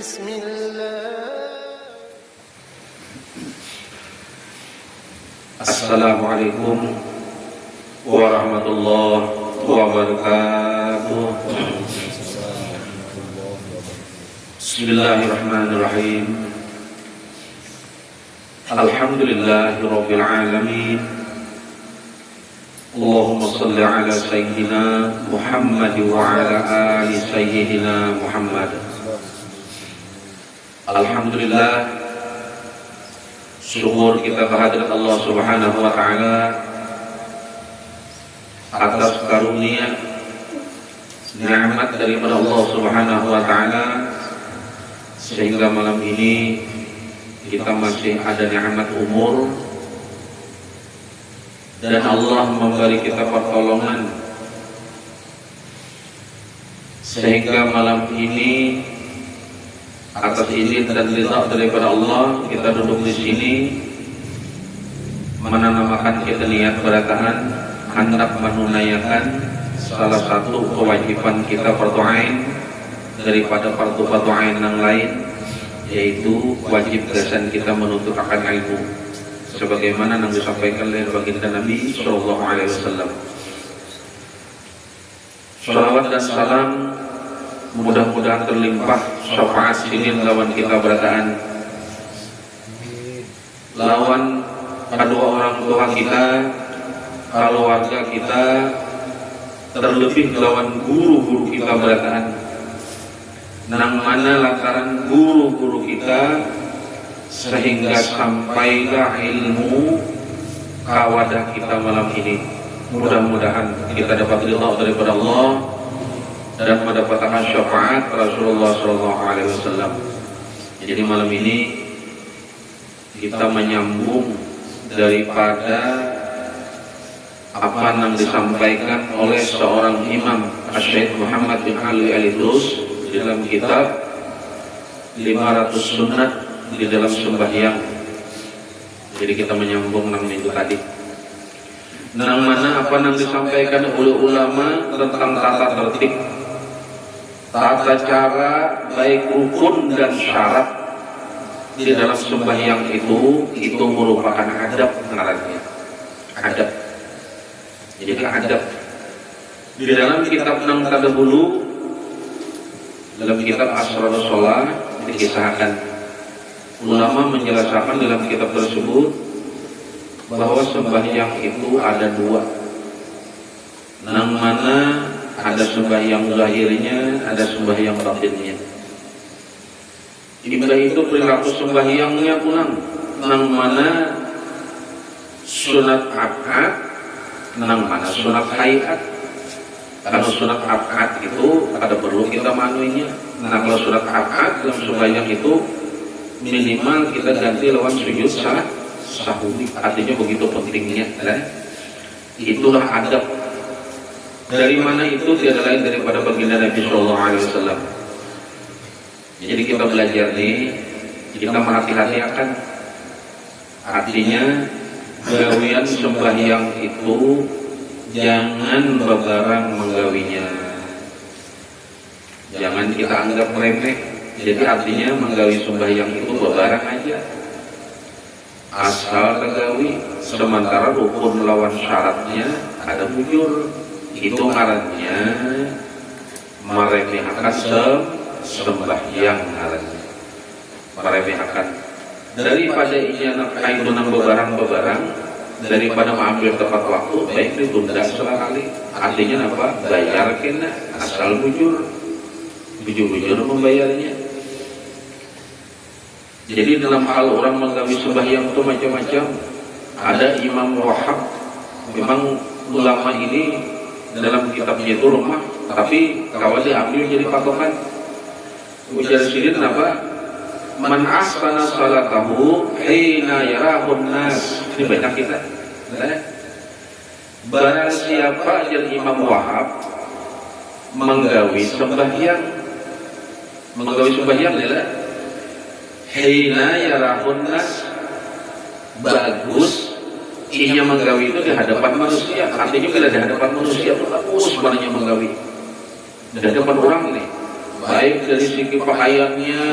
بسم الله. Assalamualaikum warahmatullahi wabarakatuh. Bismillahirrahmanirrahim. Alhamdulillahirabbil alamin. Allahumma shalli ala sayyidina Muhammad wa ala ali sayyidina Muhammad. Alhamdulillah, syukur kita kehadirat Allah Subhanahu wa taala atas karunia nikmat daripada Allah Subhanahu wa taala sehingga malam ini kita masih ada nikmat umur dan Allah memberi kita pertolongan sehingga malam ini atas izin dan ridha daripada Allah kita duduk di sini menanamkan kita niat beratahan hendak menunaikan salah satu kewajiban kita fardu ain daripada fardu ain yang lain, yaitu wajib gasan kita menuntut akan ilmu sebagaimana yang disampaikan oleh baginda Nabi sallallahu alaihi wasallam. Shalawat dan salam mudah-mudahan terlimpah syafaat sinin lawan kita berataan, lawan kedua orang tua kita, keluarga kita, terlebih lawan guru-guru kita berataan, nang mana lantaran guru-guru kita sehingga sampailah ilmu kawadah kita malam ini. Mudah-mudahan kita dapat ridha daripada Allah dan mendapatkan syafaat Rasulullah SAW. Jadi malam ini kita menyambung daripada apa yang disampaikan oleh seorang imam Syekh Muhammad bin Ali Al-Idrus di dalam kitab 500 Sunnah di dalam sembahyang. Jadi kita menyambung 6 minggu tadi. Nang mana apa yang disampaikan oleh ulama tentang tata tertib, tata cara, baik rukun dan syarat di dalam sembahyang itu merupakan adab ngarannya. Adab. Jadi adab. Di dalam kitab nang terdahulu, dalam kitab Asrarus Shalah dikisahkan, ulama menjelaskan dalam kitab tersebut bahwa sembahyang itu ada dua, nang mana ada sembahyang zahirnya, ada sembahyang batinnya. Ibadah itu perilaku sembahyangnya pulang, nang mana sunat akad, nang mana sunat hayat. Kalau sunat akad itu ada perlu kita manuinya. Nah kalau sunat akad dalam sembahyang itu minimal kita ganti lawan sujud sahwi. Artinya begitu pentingnya, kan? Itulah adab. Dari mana itu tiada lain daripada baginda Nabi Sallallahu Alaihi Wasallam. Jadi kita belajar nih, kita merhati-hati akan artinya gawian sembahyang itu jangan bebarang menggawinya, jangan kita anggap remeh. Jadi artinya menggawi sembahyang itu bebarang aja, asal tergawi, sementara rukun lawan syaratnya ada bujur. Itu ngarannya meremehkan sembahyang ngarannya, meremehkan daripada inyana kaitu nang bebarang daripada mengambil tepat waktu baik ditunda sekali. Artinya apa? Bayar kena asal bujur membayarnya. Jadi dalam hal orang menggawi sembahyang itu macam-macam. Ada Imam Wahab, memang ulama ini dalam kitabnya itu rumah, tapi kalau diambil jadi patokan. Ujar sirin apa? Man ahsana salatahu hina yarahun nas. Ini banyak kita. Barang siapa yang Imam Wahab menggawi sembahyang adalah hina yarahun nas, bagus inya menggawi itu di hadapan manusia. Artinya bila di hadapan manusia itu bagus sebenarnya menggawi. Di hadapan orang ini baik dari segi pakaiannya,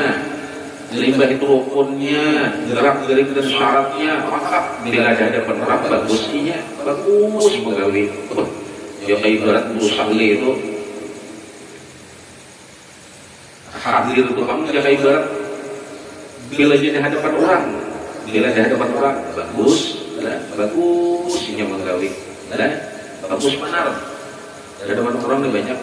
limbah itu rukunnya, gerak-gerik dan syaratnya, maka bila ada hadapan orang bagusnya, bagus menggawi. Ya kayak ibarat musalli itu hadir itu kamu ya kayak ibarat bila jadi hadapan orang, bagusnya menggawi, bagus benar. Hadapan orang ini banyak.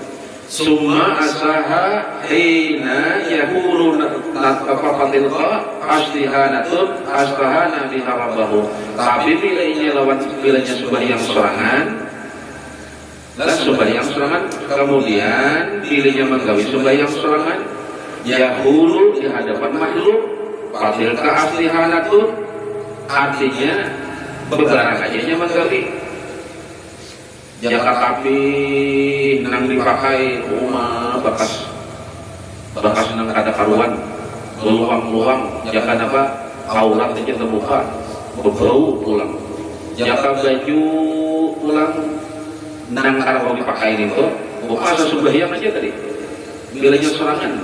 Summa asaha hina yahulu natafatilqa astihanatun astahana biharabahu. Tapi bilanya sembahyang serangan, kemudian bilanya menggawi sembahyang serangan, yahulu di hadapan makhluk, fatilqa astihanatun, artinya bebarang aja menggawi. Jaka tapi nang dipakai rumah bekas nang kada karuan luang jaka apa aurat aja terbuka berbau pulang jaka baju pulang nang kada mau dipakai itu bukan sembahyang aja tadi bilanya serangan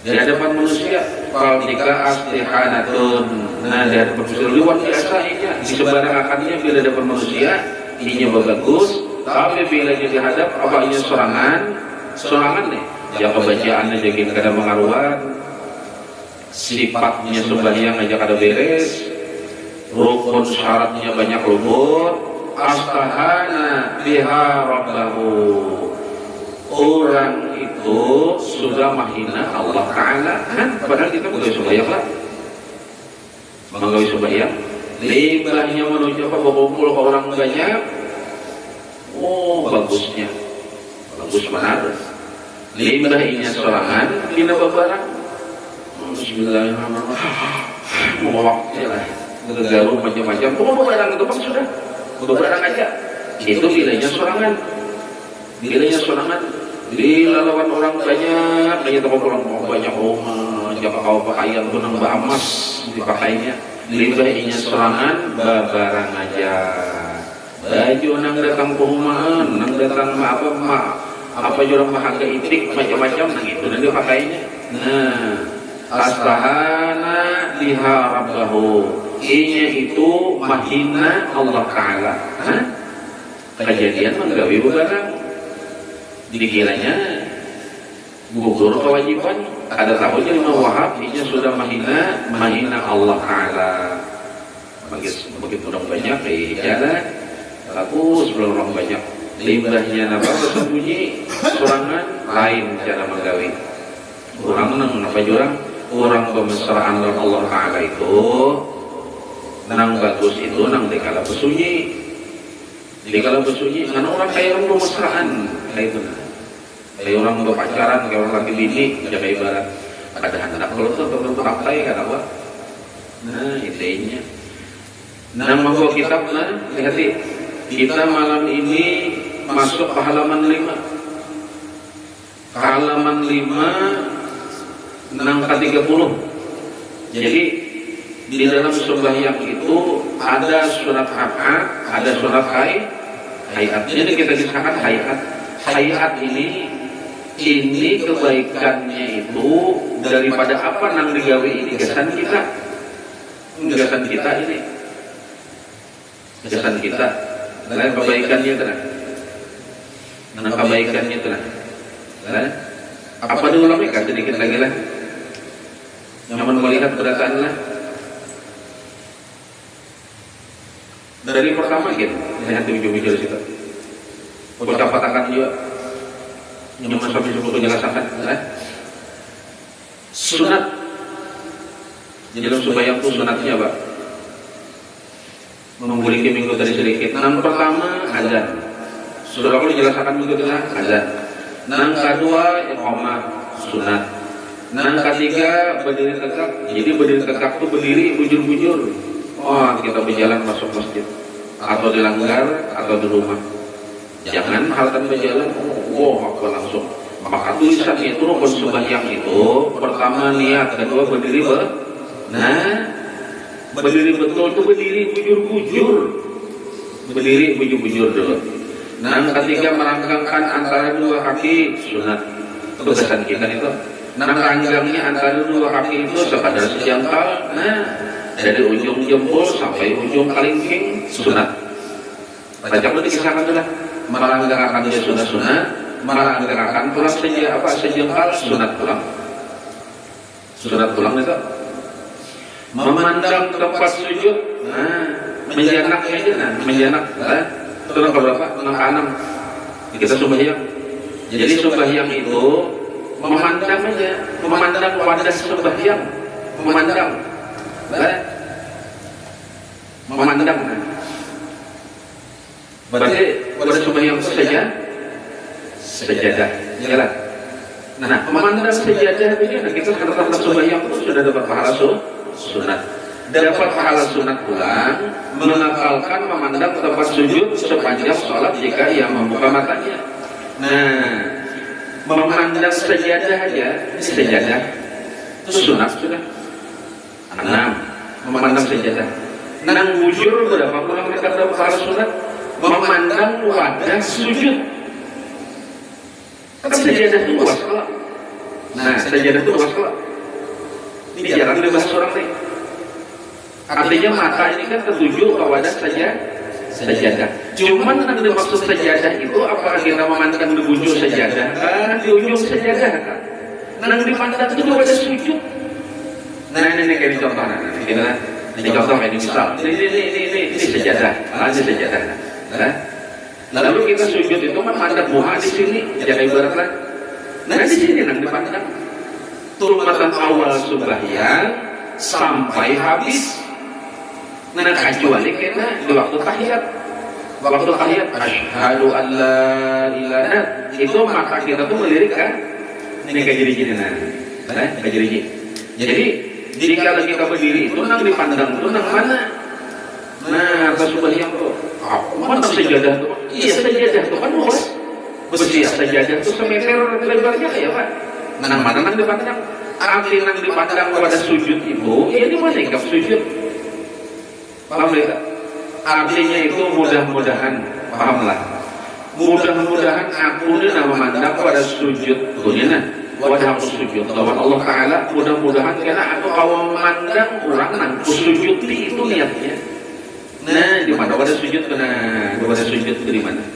di hadapan manusia kalau jika astihanatun nah di hadapan manusia luar biasa ini di sebarangannya bila hadapan manusia inya bagus, tapi bila jadi hadap apa inya serangan nih. Jika bacaannya jadi kada mengaruhan, sifatnya sembahyang aja kada beres, rukun syaratnya banyak luput, astahana biha rabbahu. Orang itu sudah menghina Allah Ta'ala, kan? Padahal kita bukan sembahyang lah, menggawi sembahyang. Limbahnya menuju apa berkumpul ke orang banyak. Bagusnya bagus benar. Limbahnya serangan bina babarang. Bismillahirrahmanirrahim. Waktunya lah ngegaruh macam-macam. Babarang itu pun sudah babarang aja. Itu bilanya serangan. Bila lawan orang banyak, banyak tempat orang banyak rumah, jika kau pakaian itu nang emas dipakainya. Limbahnya serangan, babarang aja. Baju nang datang ke rumah, nang datang apa jorang mahaga itik macam-macam nang itu dan dipakainya. Nah, astahana biha rabbahu. Inya itu mahina Allah Ta'ala. Kejadian menggawi babarang. Dikiranya gugur kewajiban. Ada tahu jadi Wahab ini sudah mahina Allah Ta'ala. Begitu orang banyak jalan bagus, belum orang banyak limbahnya apa bersembunyi serangan lain cara menggawi orang nang apa jurang orang pemesraan dengan Allah Ta'ala itu nang bagus itu nang dikala bersunyi karena orang kayak orang pemesraan kayak itu kayak orang berpacaran kayak orang laki bini jaga ibarat ada anak kalau tuh pakai kan apa nah idenya nah monggo kitab lihat kita malam ini masuk ke halaman 5 nang ke-30. Jadi di dalam sembahyang itu ada surat hakak, ada surat hayat. Jadi kita disahkan hayat ini kebaikannya itu daripada apa nang digawe ini kesan kita ini kesan kita dan kebaikannya tenang apa diulang mereka sedikit lagi lah nyaman melihat berataan lah dari pertama gitu lihat ujung-ujung situ ucap katakan juga nyaman sampai sebelum menjelaskan sunat di dalam sembahyang itu sunatnya apa? Memiliki minggu tadi sedikit. Nang pertama azan. Sudah aku dijelaskan minggu tengah azan. Nang kedua iqamah sunat. Nang ketiga berdiri tegak. Jadi berdiri tegak itu berdiri bujur-bujur. Kita berjalan masuk masjid atau di langgar atau di rumah. Jangan halkan berjalan. Aku langsung. Maka tulisan itu rukun sembahyang itu pertama niat, kedua berdiri berdiri betul itu berdiri bujur-bujur dulu. Nah, ketiga merangkangkan antara dua kaki sunat. tugasan kita itu. Nah, ranggangnya antara dua kaki itu sekadar sejengkal. Nah, dari ujung jempol sampai ujung kalingking sunat. Baca dulu dikisahkan dulu. Melanggarkan dia sunat, melanggarkan pulang sejengkal sunat pulang. Sunat pulang itu. Memandang tempat sujud. Nah, menjanak aja, nah, menjanak. Turun ke berapa? Ke kanan. Kita sembahyang. Jadi sembahyang itu memandang aja, memandang wadah sembahyang, memandang, memandang. Berarti wadah sembahyang saja, sejadah, jalan. Nah, memandang sejadah begini, kita karena sembahyang itu sudah dapat pahala sunat. Dapat pahala sunat pulang, mengakalkan memandang tempat sujud sepanjang sholat jika ia membuka matanya. Nah, memandang sejadah aja, sejadah itu sunat sudah. 6. Memandang sejadah. Nang bujur berapa pulang dekat dapat pahala sunat? Memandang wadah sujud. Kan sejadah itu luas kalau. Nah, sejadah itu luas kalau. Ini jarang dibahas orang nih. Artinya mata ini kan tertuju ke wadah sajadah. Cuman yang dimaksud sajadah itu apakah kita memandang di ujung sajadah? Di ujung sajadah kan? Nang dipandang itu wadah sujud. Nah ini kayak di contoh, ini contoh kayak di misal. Ini sajadah, ini sajadah. Lalu kita sujud itu memandang muha di sini, jaga ibaratlah. Nah di sini nang dipandang. Turmatan awal sembahyang sampai habis. Nah kecuali kita di waktu tahiyat, asyhadu an la ilaha, itu mata kita tuh melirik kan? Ini kayak gini kayak gini. Jadi jika kita berdiri itu nang dipandang itu nang mana? Nah atas sembahyang tuh, mana sejadah tuh? Iya sejadah tuh kan luas, besi sejadah tuh semeter lebarnya kayak apa? Nang mana nang dipandang? Arti nang dipandang pada sujud itu, ya ini mana ikap sujud? Paham ya? Artinya itu mudah-mudahan, pahamlah. Mudah-mudahan aku ini memandang pada sujud dunia, wadah aku sujud lawan Allah Taala. Mudah-mudahan karena aku kalau memandang orang aku sujud itu niatnya. Nah, di mana wadah sujud kena wadah sujud di mana?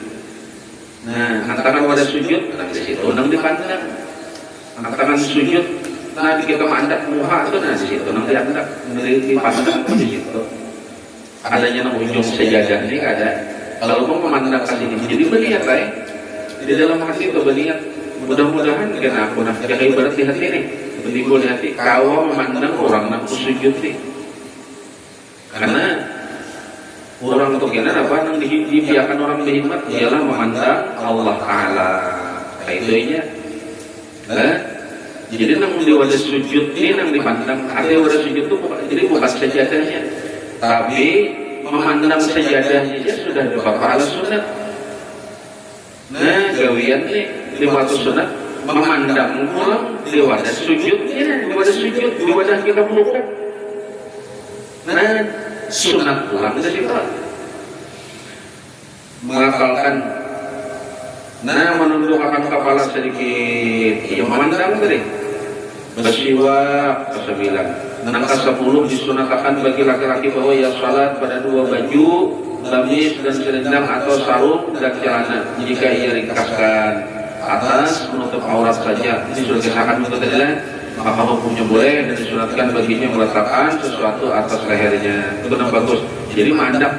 Nah, antara wadah sujud nah di situ nang dipandang. Antara sujud nah kita mandang muha itu nah di situ nang dipandang di situ. Adanya nang ujung sejadah ini ada. Kalau mau memandang ke sini, jadi berniat lah. Di dalam hati itu berniat. Mudah-mudahan kena aku nak jaga ibarat di hati ini. Beribu di hati. Kau memandang orang nak sujud ni. Karena orang untuk kena apa nang dibiarkan orang berhikmat ialah memandang Allah Taala. Kaitunya. Jadi nang di wadah sujud ini nang dipandang. Ada wadah sujud itu jadi bukan sejadahnya. Tapi memandang sejadahnya sudah dapat pahala sunat. Nah, gawian nih 500 sunat memandang pulang di wadah sujud, di wadah sujud, di wadah kita pelukkan. Nah, sunat pulang dari situ. Mengakalkan. Nah, menundukkan kepala sedikit. Ya, memandang tadi. Bersiwak ke-9. Angka 10 disunatkan bagi laki-laki bahwa ia salat pada 2 baju, gamis dan selendang atau sarung dan celana. Jika ia ringkaskan atas menutup aurat saja, ini sudah disahkan untuk adalah maka hukumnya boleh dan disunatkan baginya meletakkan sesuatu atas lehernya. Itu yang bagus. Jadi mandap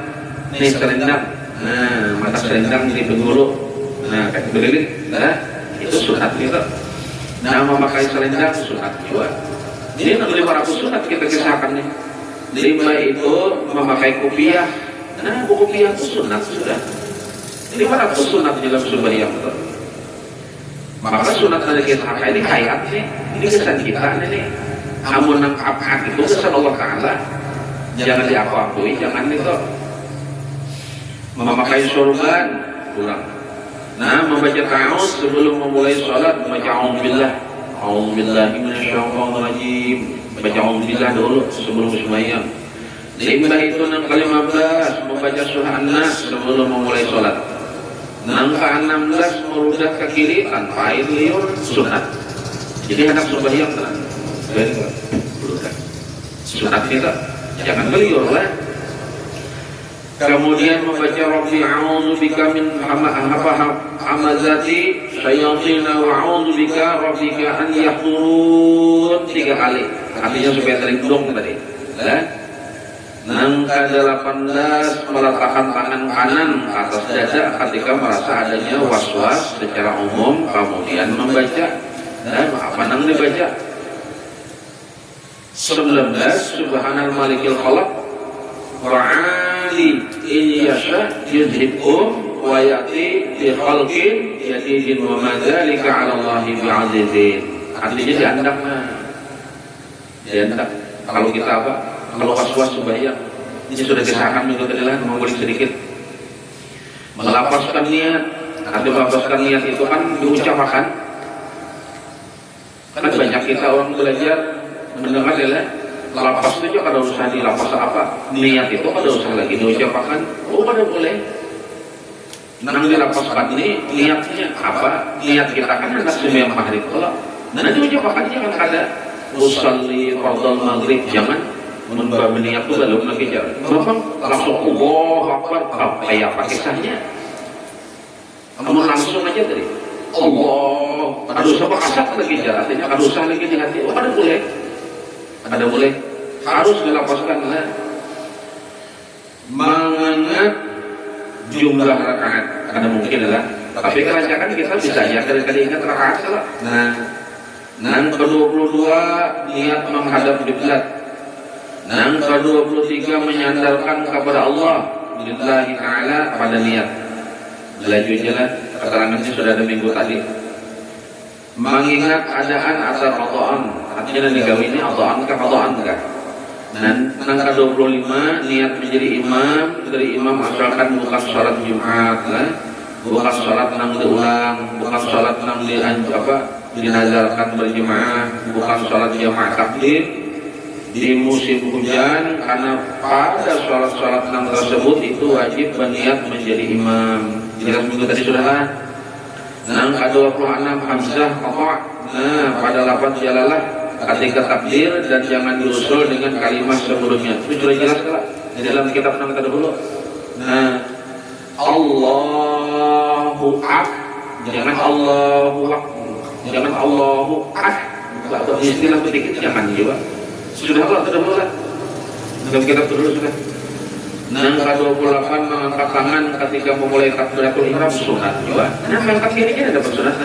nih selendang. Nah, mata selendang di penggulu. Nah, kayak belilit. Nah, itu sunat gitu. Nah, memakai selendang sunat juga. Ini 500 sunat kita kisahkan nih. 5 itu memakai kopiah. Nah, kopiah itu sunat sudah. 500 sunat dalam sembahyang itu. Maka sunat dari kita ini hayat nih. Ini kesan kita nih. Amun nang apa itu kesan Allah Taala. Jangan diakui, jangan itu. Memakai sorban kurang. Nah, membaca ta'awuz sebelum memulai sholat, membaca a'udzubillah. A'udzubillahi minasyaitonirrajim. Baca a'udzubillah dulu sebelum sembahyang. 5 itu yang ke-15 membaca surah An-Nas sebelum memulai sholat. Nang ke-16 merudat ke kiri tanpa air liur sunat. Jadi hendak sembahyang tenang. Merudat. Sunat kita jangan beliur lah. Kemudian membaca Rabbi a'udzubika min hamazati syayatin wa a'udzubika rabbika an yahdurun 3 kali. Artinya supaya terlindung tadi. Nang ke-18 meletakkan tangan kanan atas dada ketika merasa adanya was-was secara umum, kemudian membaca. Dan apa nang dibaca? 19 Subhanal Malikil Khalaq wa'ali in yasha yudhibkum wa ya'ti bi khalqin yadidin wa madzalika 'ala Allahi bi'azizin. Artinya diandak. Diandak. Kalau kita apa? Kalau was-was sembahyang, ini sudah disahkan minggu tadi lah, mengulik sedikit. Melapaskan niat, arti melapaskan niat itu kan diucapkan. Kan banyak kita orang belajar mendengar ya, lapas itu juga ada usaha dilapas apa, niat itu ada usaha lagi diucapkan. Oh, pada boleh. Nang dilapaskan ini niatnya apa? Niat kita kan hendak sembahyang maghrib kalau. Nah diucapkan jangan ada usolli fardhu maghrib jangan. Menurut niat itu belum lagi jalan. Kenapa? Langsung Allah Akbar kayak pakai sahnya. Kamu langsung aja dari Allah. Ada usaha kasat lagi jalan. Artinya ada usaha lagi di hati. Oh, ada boleh. Ada boleh. Harus dilapaskan lah. Mengingat jumlah rakaat. Ada mungkin lah. Tapi kerancakan kita bisa ya kali-kali ingat rakaat salah. Nah, ke-22 niat menghadap kiblat. Yang ke-23 menyandarkan kepada Allah lillahi ta'ala pada niat. Laju jalan keterangannya sudah ada minggu tadi. Mengingat adaan asal qadaan. Artinya negara ini qadaan ke qadaan enggak. Dan yang ke-25 niat menjadi imam dari imam asalkan bukan salat Jumat lah. Bukan salat nang diulang, bukan salat nang dinazarkan berjemaah, bukan salat jamaah takdim. Di musim hujan karena pada sholat-sholat enam tersebut itu wajib berniat menjadi imam. Jelas minggu tadi sudah lah. Nang ke-26 hamzah qata'. Nah, pada lafaz jalalah ketika takbir dan jangan diusul dengan kalimat sebelumnya. Itu sudah jelas lah di dalam kitab nang terdahulu. Nah, Allahu ak. Jangan Allahu ak. Jangan Allahu ak. Atau istilah sedikit jangan juga. Sudah lah, sudah. Dalam kitab dulu sudah. Nang ke-28 mengangkat tangan ketika memulai takbiratul ihram sunat juga. Nah, mengangkat kiri-kiri dapat sunat.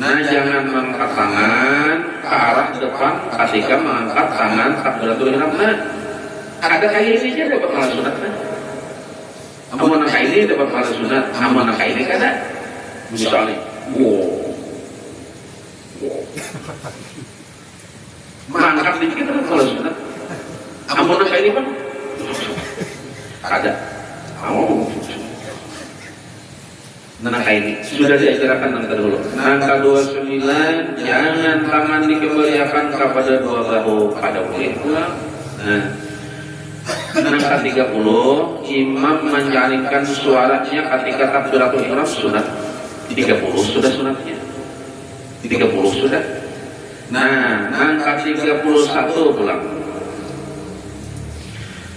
Nah, jangan mengangkat tangan ke arah depan ketika mengangkat tangan takbiratul ihram. Nah, ada kayak ini aja dapat malah sunat. Amun nang ini dapat malah sunat. Amun nang ini kada. Misalnya, mangkat dikit kan kalau sunat. Amun nang ini kan ada. Nang ini sudah diajarkan nang dulu. Nang ke-29 jangan tangan dikembalikan kepada dua bahu pada boleh pulang. Nah, nang ke-30 imam menjaringkan suaranya ketika takbiratul ihram sunat. 30 sudah sunatnya. 30 sudah. Nah, angka 31 pulang.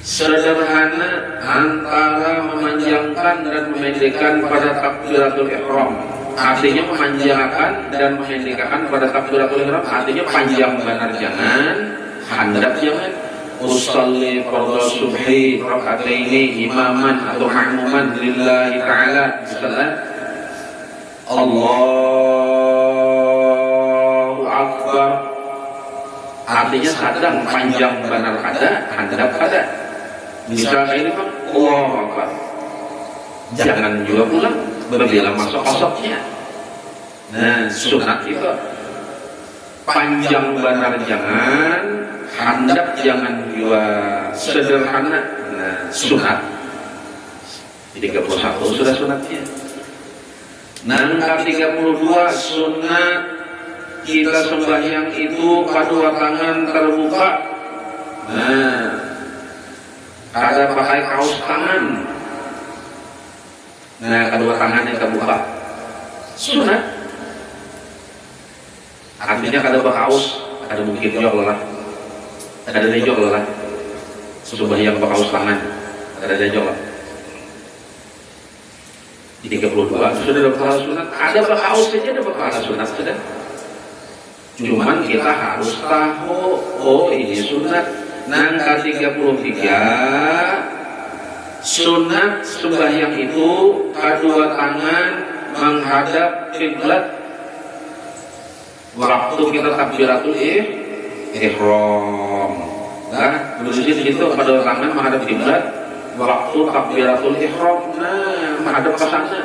Sederhana antara memanjangkan dan memendekkan pada takbiratul ihram. Artinya memanjangkan dan memendekkan pada takbiratul ihram. Artinya panjang benar jangan, handap jangan. Usolli fardhu subhi raka'ataini imaman atau ma'muman lillahi ta'ala. Misalnya Allahu Akbar. Artinya sadang panjang benar ada, handap ada. Misalnya ini kan Allahu Akbar. Jangan juga pulang berbila masuk osoknya. Nah, sunat itu panjang benar jangan, handap jangan juga sederhana. Nah, sunat 31 sudah sunatnya. Nah, 32 sunat kita sembahyang itu kedua tangan terbuka. Nah, ada pakai kaos tangan. Nah, kedua tangannya kebuka. Sunat. Artinya kada bakaus, ada mungkin jok lah. Ada jok lah. Sembahyang bakaus tangan. Ada jok lah. Di 32 sudah ada pahala sunat. Ada bakaus saja ada pahala sunat sudah. Cuman kita harus tahu, oh ini sunat. Nang 33 sunat sembahyang itu kedua tangan menghadap kiblat waktu kita takbiratul ihram. Nah, bersih itu kedua tangan menghadap kiblat waktu takbiratul ihram. Nah, menghadap ke sana.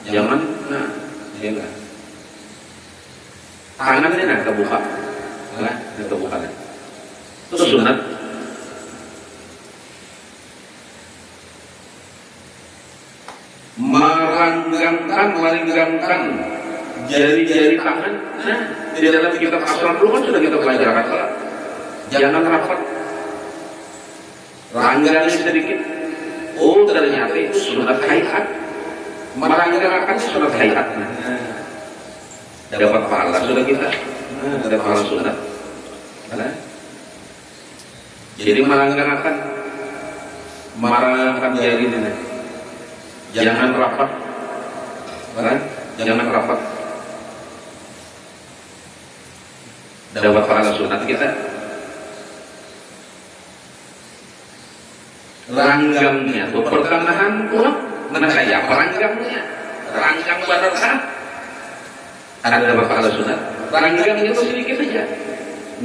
Jangan, nah, jangan. Tangannya nah terbuka, nah, terbuka. Itu sunat. Melanggangkan jari-jari tangan. Nah, di dalam kitab asal dulu kan sudah kita pelajarkan. Jangan rapat, ranggangi sedikit. Oh, ternyata itu sunat hayat. Melanggangkan sunat hayat. Dapat pahala sudah kita. Dapat pahala sunat. Jadi melanggangkan jari ini. Jangan rapat, jangan rapat. Dapat pahala sunat kita. Ranggangnya tuh pertengahan pulang, mana kayak ranggangnya, ranggang badan ada dapat pahala sunat. Ranggangnya itu sedikit saja.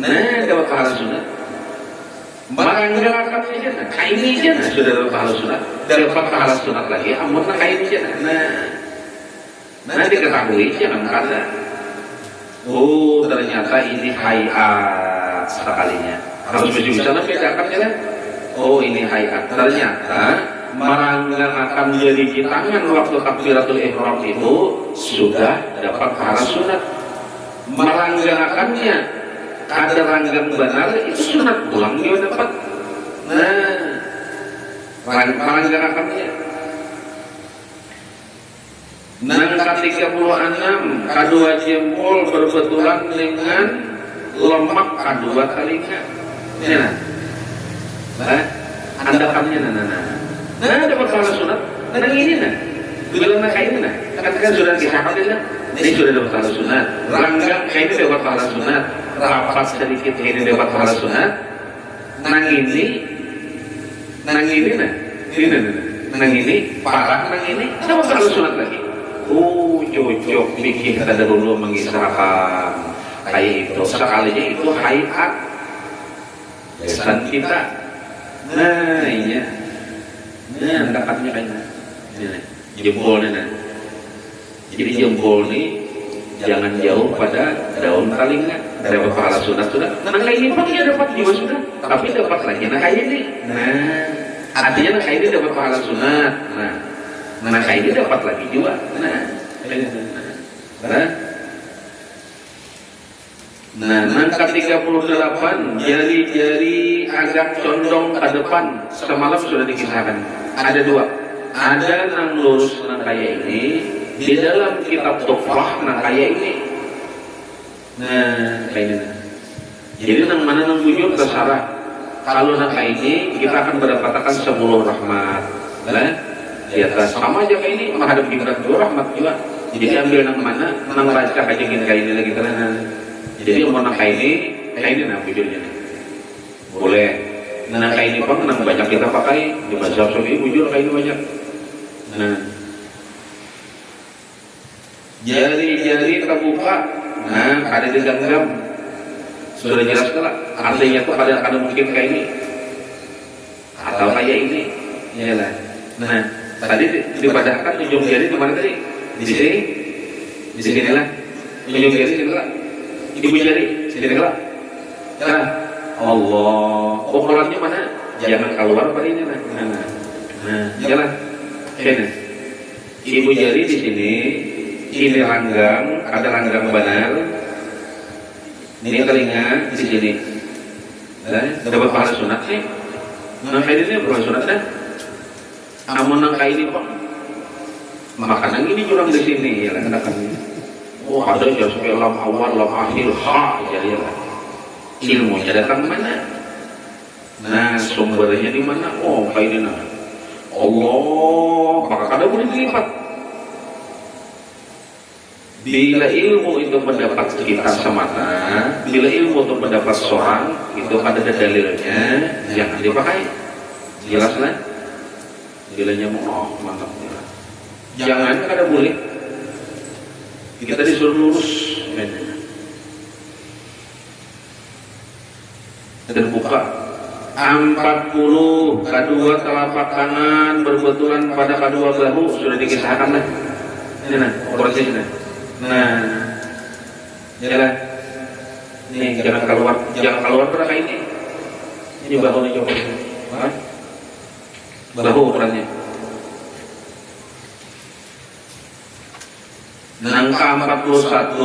Nah, dapat pahala sunat. Melanggangkan saja, nah, kain aja, nah, sudah dapat pahala sunat. Dapat pahala sunat lagi, amun kain aja, nah diketahui jangan kata. Oh, ternyata ini hayat sekalinya. Harus bisa bedakan ya. Oh, ini hayat. Ternyata melanggangkan jari tangan waktu takbiratul ihram itu sudah dapat pahala sunat. Melanggangkannya ada ranggang benar itu sunat pulang dia dapat. Nah, melanggangkannya. Nang 36 kedua jempol berbetulan dengan lemak kedua telinga. Ini nah, andakannya nah dapat pahala sunat. Nah ini nah, bilang nak kain nah, katakan sudah disahkan ini. Ini sudah dapat pahala sunat. Ranggang kain ini dapat pahala sunat. Rapat sedikit ini dapat pahala sunat. Nang ini nah, ini parah nang ini dapat pahala sunat lagi. Cocok bikin kita dahulu mengisahkan kayak itu. Sekalinya itu hayat pesan kita. Nah iya, nah dapatnya kayaknya jempol nih. Jadi jempol nih jangan jauh pada daun telinga. Dapat pahala sunat sudah. Nah kayak ini pun dia dapat juga sudah. Tapi dapat lagi nah kayak ini. Nah artinya nah kayak ini dapat pahala sunat. Nah kayak ini dapat lagi juga. Nah, angka 38 jari-jari agak condong ke depan. Semalam sudah dikisahkan. Ada dua. Ada nang lurus nang kayak ini. Di dalam kitab Tuhfah nang kayak ini. Nah, kayak ini. Jadi nang mana nang bujur terserah. Kalau nang kayak ini kita akan mendapatkan 10 rahmat. Nah, di atas sama aja kayak ini menghadap kiblat juga rahmat juga. Jadi ambil nang mana nang raja aja gini kayak ini lagi karena. Jadi mau nang kayak ini nah bujurnya. Boleh. Nah kayak ini pun nang banyak kita pakai di mazhab Syafi'i bujur kayak ini banyak. Nah, jari-jari terbuka. Nah, ada di genggam. Sudah jelas lah. Artinya tuh ada mungkin kayak ini atau kayak ini. Iyalah. Nah, tadi dibadahkan ujung jari di mana tadi? Di sini. Di sinilah. Ujung jari di sini lah. Ibu jari, sini lah. Nah, Allah. Ukurannya mana? Jangan keluar pada ini lah. Nah, jalan. Sini. Ibu jari di sini. Ini ranggang, ada ranggang benar. Ini telinga di sini. Dapat pahala sunat sih. Nang kain ini berapa sunat dah? Amun nang kain ini kok makanan ini jurang di sini ya kan. Oh ada ya sampai lam awal lam akhir ha jadi ya. Ilmunya datang mana? Nah sumbernya di mana? Oh kayak ini Allah maka kada boleh dilipat. Bila ilmu itu mendapat kita semata, bila ilmu itu mendapat seorang, itu ada dalilnya, jangan dipakai. Jelas lah? Bilanya mau, mantap. Jangan, kada boleh. Kita disuruh lurus. Terbuka. 40 kedua telapak tangan berbenturan pada kedua bahu sudah dikisahkan lah. Ini nah, prosesnya. Nah, jalan. Nih jangan keluar berapa ini? Ini bahunya coba. Bahu ukurannya. Angka 41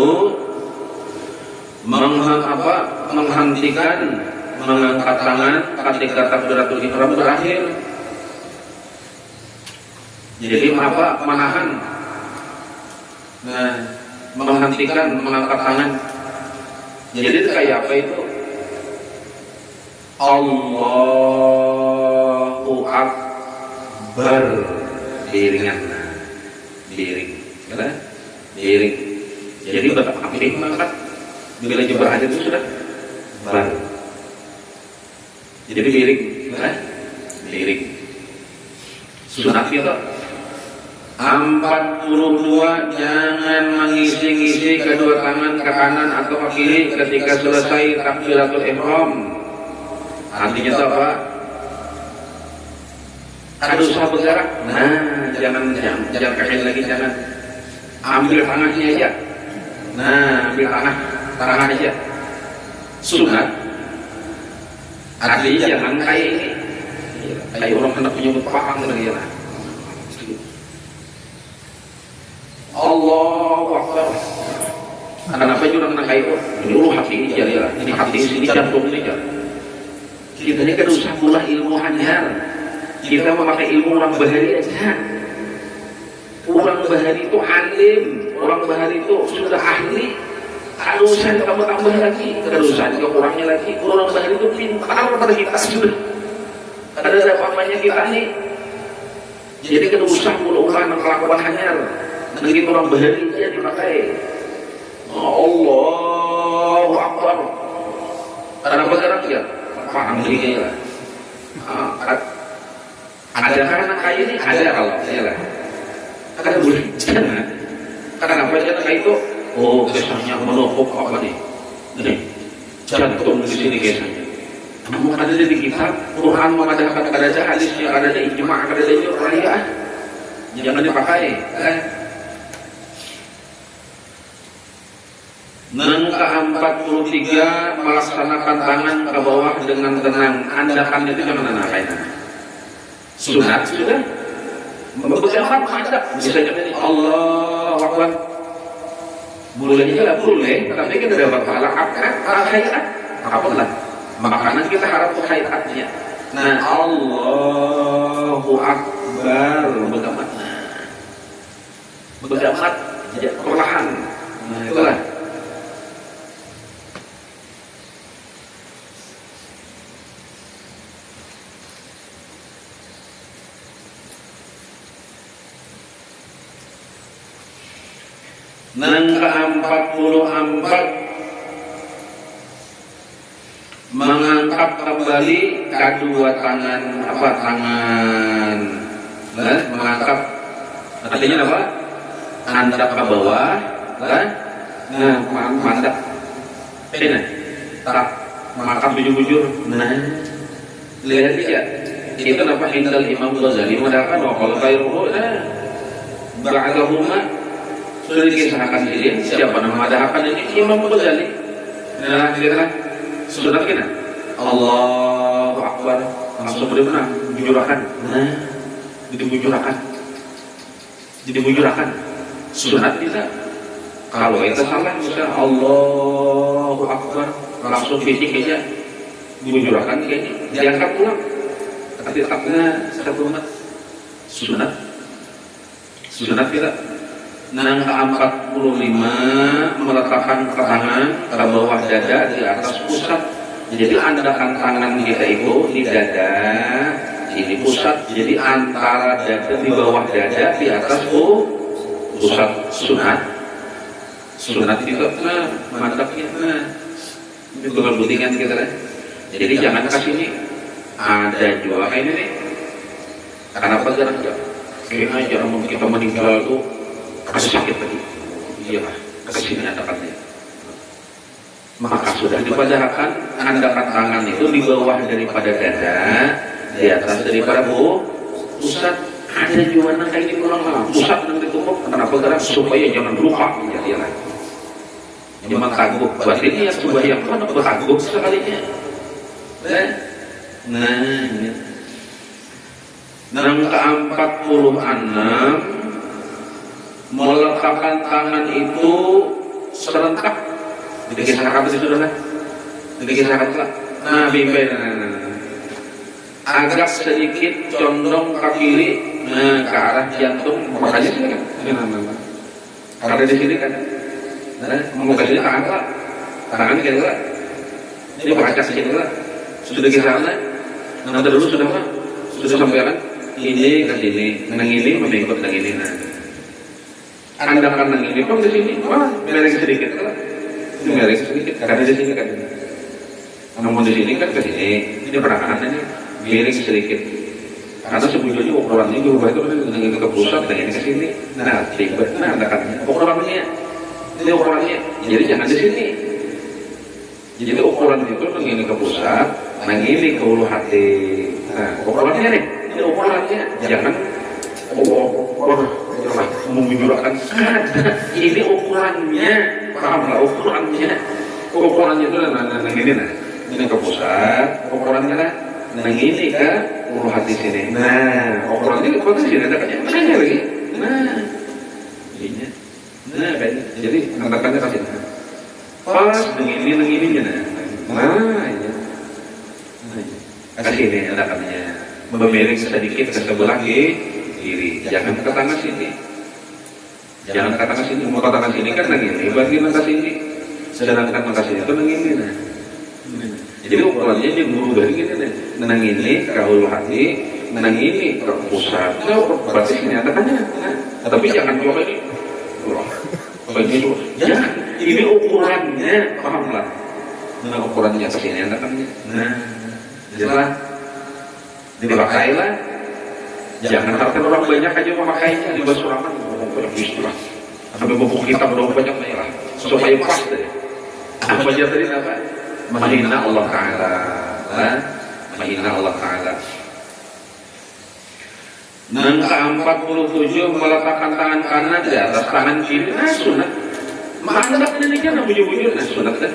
menghentikan mengangkat tangan ketika takbiratul ihram berakhir. Jadi apa? Menahan. Nah, menghentikan mengangkat tangan. Jadi itu kayak apa itu? Allahu Akbar. Diiringan. Diiring. Ya, diiring. Jadi betapa aktif mengangkat. Bila berakhir itu sudah baru. Jadi diiring. Ya, diiring. Sunat itu 42 jangan mengisi-ngisi kedua tangan ke kanan atau ke kiri ketika selesai takbiratul ihram. Artinya itu apa? Ada usaha bergerak. Nah, jangan kaki lagi jangan. Ambil tangannya aja. Nah, ambil tangan aja. Sunat. Artinya jangan kayak ini. Kayak orang hendak menyebut pahang lagi ya. Allahu Akbar. Kenapa juga nak kayak itu? Hati ini jadi lah. Ini hati ini jantung ini jadi. Kita ini kan usah pula ilmu hanyar. Kita memakai ilmu orang bahari aja. Orang bahari itu alim. Orang bahari itu sudah ahli. Kalau usah kamu tambah lagi. Kalau usah kurangnya lagi. Orang bahari itu pintar pada kita sudah. Ada apa-apanya kita ini. Jadi kan usah pula orang melakukan hanyar. Begitu orang bahari dia dipakai. Allahu Akbar. Kenapa gerak ya? Paham diri lah. Ada karena kayak ini ada kalau saya lah. Ada boleh jangan. Kenapa jangan kayak itu? Oh kesannya menumpuk apa nih? Nih jantung di sini kesannya. Namun ada di kitab Quran mengadakan ada hadis yang ada di ijma ada di perayaan. Jangan dipakai. Angka 43 melaksanakan tangan ke bawah dengan tenang. Andakan itu jangan anak-anak. Sunat sudah. Berjamaah ada. Bisa jadi Allahu Akbar. Bolehnya lah boleh, tapi kita dapat pahala akhirat. Apalah. Makanan kita harap tuh khairatnya. Nah, Allahu Akbar berjamaah. Berjamaah perlahan. Nah, itulah. Angka 44 mengangkat kembali kedua tangan mengangkat artinya apa? Handap ke bawah nah mandap ini tak mengangkat bujur-bujur nah lihat ya itu apa indal Imam Ghazali mengatakan kalau khairuhu ba'dahuma sudah dikisahkan ini siapa nama madahakan ini Imam Ghazali. Nah, kita sudah kita Allahu Akbar langsung benar bujurakan. Nah, dibujurakan. Sunat kita. Kalau kita salah misalnya Allahu Akbar langsung fisik aja dibujurakan kayaknya diangkat pulang. Tapi taknya satu umat sunat sunat kita. Yang ke-45 meletakkan tangan ke bawah dada di atas pusat. Jadi andakan tangan kita itu di dada, ini pusat. Jadi antara dada di bawah dada di atas pusat sunat. Sunat itu mantapnya itu kebutingan kita kan. Jadi jangan kasih ini. Ada juga kayak ini nih. Kenapa jarang? Kayaknya jarang kita meninggal tuh kasih sakit lagi. Iya lah, kesini andakannya. Maka sudah dipadahkan andakan tangan itu di bawah daripada dada, di atas daripada pusat. Ada juga kayak ini kurang lah. Pusat nanti tumpuk. Kenapa gerak? Supaya jangan lupa. Ya lah. Memang kagum. Buat ini ya sebuah yang mana berkagum sekalinya. Yang ke-46 meletakkan tangan itu serentak. Dikisahkan itu sudah kan? Dikisahkan lah. Nah, bimbing. Agak sedikit condong ke kiri, ke arah jantung. Makanya sini kan? Karena di sini kan? Mau ke sini tangan lah. Tangan ini kira-kira. Ini beracak sedikit lah. Sudah kisahkan lah. Nanti dulu sudah apa? Sudah sampai kan? Ini ke sini. Nang ini mengikut nang ini. Andakan nang ini pun di sini. Wah, mereng sedikit lah. Ini mereng sedikit. Karena di sini kan. Namun di sini kan ke sini. Ini perangannya miring sedikit. Karena sebetulnya ukurannya berubah itu dengan ke pusat dan ini ke sini. Nah, tiba. Nah, andakannya. Ukurannya. Ini ukurannya. Jadi jangan di sini. Jadi ukuran itu ini ke pusat, nang ini ke ulu hati. Nah, ukurannya nih. Ini ukurannya. Jangan menunjukkan ini ukurannya. Pahamlah ukurannya. Ukurannya itu nang ini nah. Ini ke pusat, ukurannya lah. Nang ini ke ulu hati sini. Nah, ukurannya ke sini ada kan? Mana lagi? Nah, ini. Nah, jadi andakannya kasih. Pas dengan ininya. Nah, ini. Kasih ini andakannya. Memiring sedikit ke sebelah kiri. Jangan ke tangan sini. Jangan ke tangan sini. Mau ke tangan sini kan nang ini. Bagian ke sini. Sedangkan ke sini itu nang ini. Nah. Jadi ukurannya dia berubah gini nih. Nang ini ke ulu hati, nang ini ke pusat. Berarti ini andakannya. Tapi jangan coba ini. Jangan. Ini ukurannya, pahamlah. Nah, ukurannya ke sini andakannya. Nah, jelas. Dipakailah. Jangan harta orang banyak aja memakainya di basuraman. Banyak istilah. Sampai buku kitab berapa banyak lah. Supaya pas deh. Apa aja tadi apa? Mahina Allah Ta'ala. Mahina Allah Ta'ala. Yang ke-47 meletakkan tangan kanan di atas tangan kiri. Nah, sunat. Makanlah ini kan bujur-bujur. Nah, sunat kan.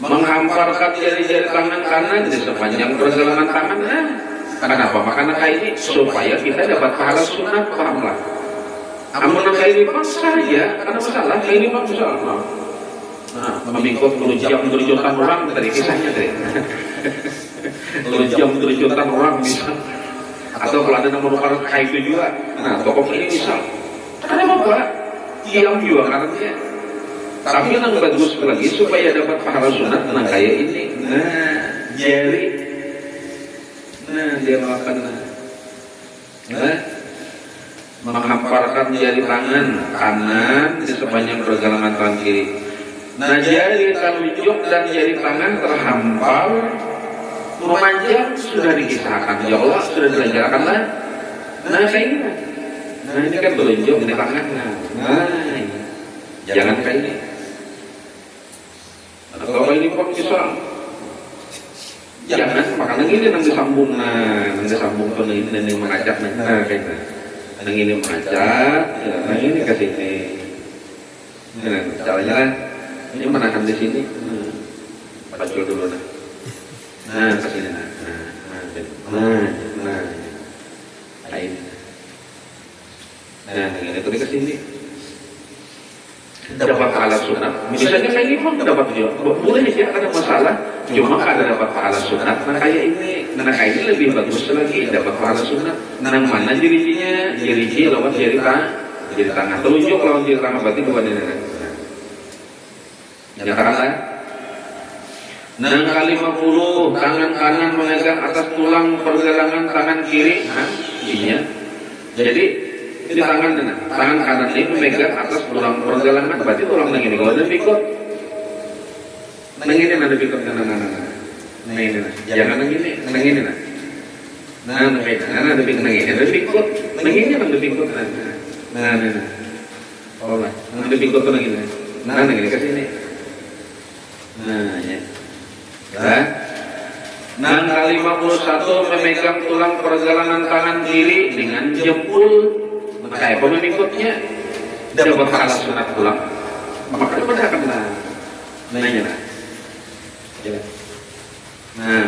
Menghamparkan jari-jari tangan kanan di sepanjang pergelangan tangan. Nah, kenapa? Makanya kayak ini supaya kita dapat pahala sunat, pahamlah. Amun kayak ini pun saja, karena masalah kayak ini pun susah. Nah, memikut 10 jam 7 jutaan orang tadi kisahnya tadi. 10 jam 7 jutaan orang bisa. Atau kalau ada nomor orang kayak itu juga. Nah, pokoknya ini bisa. Kenapa Pak? Diam juga karena tapi yang bagus lagi supaya dapat pahala sunat. Nah, kayak ini. Nah, jari. Nah, dia makan. Nah, menghamparkan jari tangan kanan di sepanjang pergelangan tangan kiri. Nah, jari telunjuk dan jari tangan terhampar memanjang sudah dikisahkan. Ya Allah sudah dilancarkan lah. Nah, kayak ini. Nah, ini kan telunjuk di tangan. Nah, ini. Jangan kayak ini. Nah, kalau ini kok bisa. Jangan, makanya ini nang disambung. Nah, nang disambung tuh ini mengajak. Nah, kayak ini. Nang ini mengajak. Nah, ini ke sini. Nah, caranya lah. Ini menahan di sini. Pacul dulu nah. Nah, ke sini nah. Nah, ini. Nah, ini tuh ke sini. Dapat pahala sunat. Misalnya kayak ini pun dapat juga. Boleh ya, ada masalah. Cuma ada dapat pahala sunat. Nah, kayak ini nah ini lebih bagus lagi dapat pahala sunat. Nang mana jirijinya? Jiriji lawan jari tengah. Telunjuk lawan jari tengah berarti dua ini. Ya kan? Nang kali 50 tangan kanan memegang atas tulang pergelangan tangan kiri. Nah, iya. Jadi ini tangan kanan ini memegang atas tulang pergelangan berarti tulang yang ini kalau ada pikut. Nang ini ada pikut Nah ini jangan nang ini Nah ada pikut ada pikut. Nang ini ada pikut Nah. Oh lah, ada pikut nang ini. Nang ini ke sini. Nah, ya. Nang kali 51 memegang tulang pergelangan tangan kiri dengan jempul. Kayak pemikutnya dapat pahala sunat tulang. Maka pada akan nanya. Nah,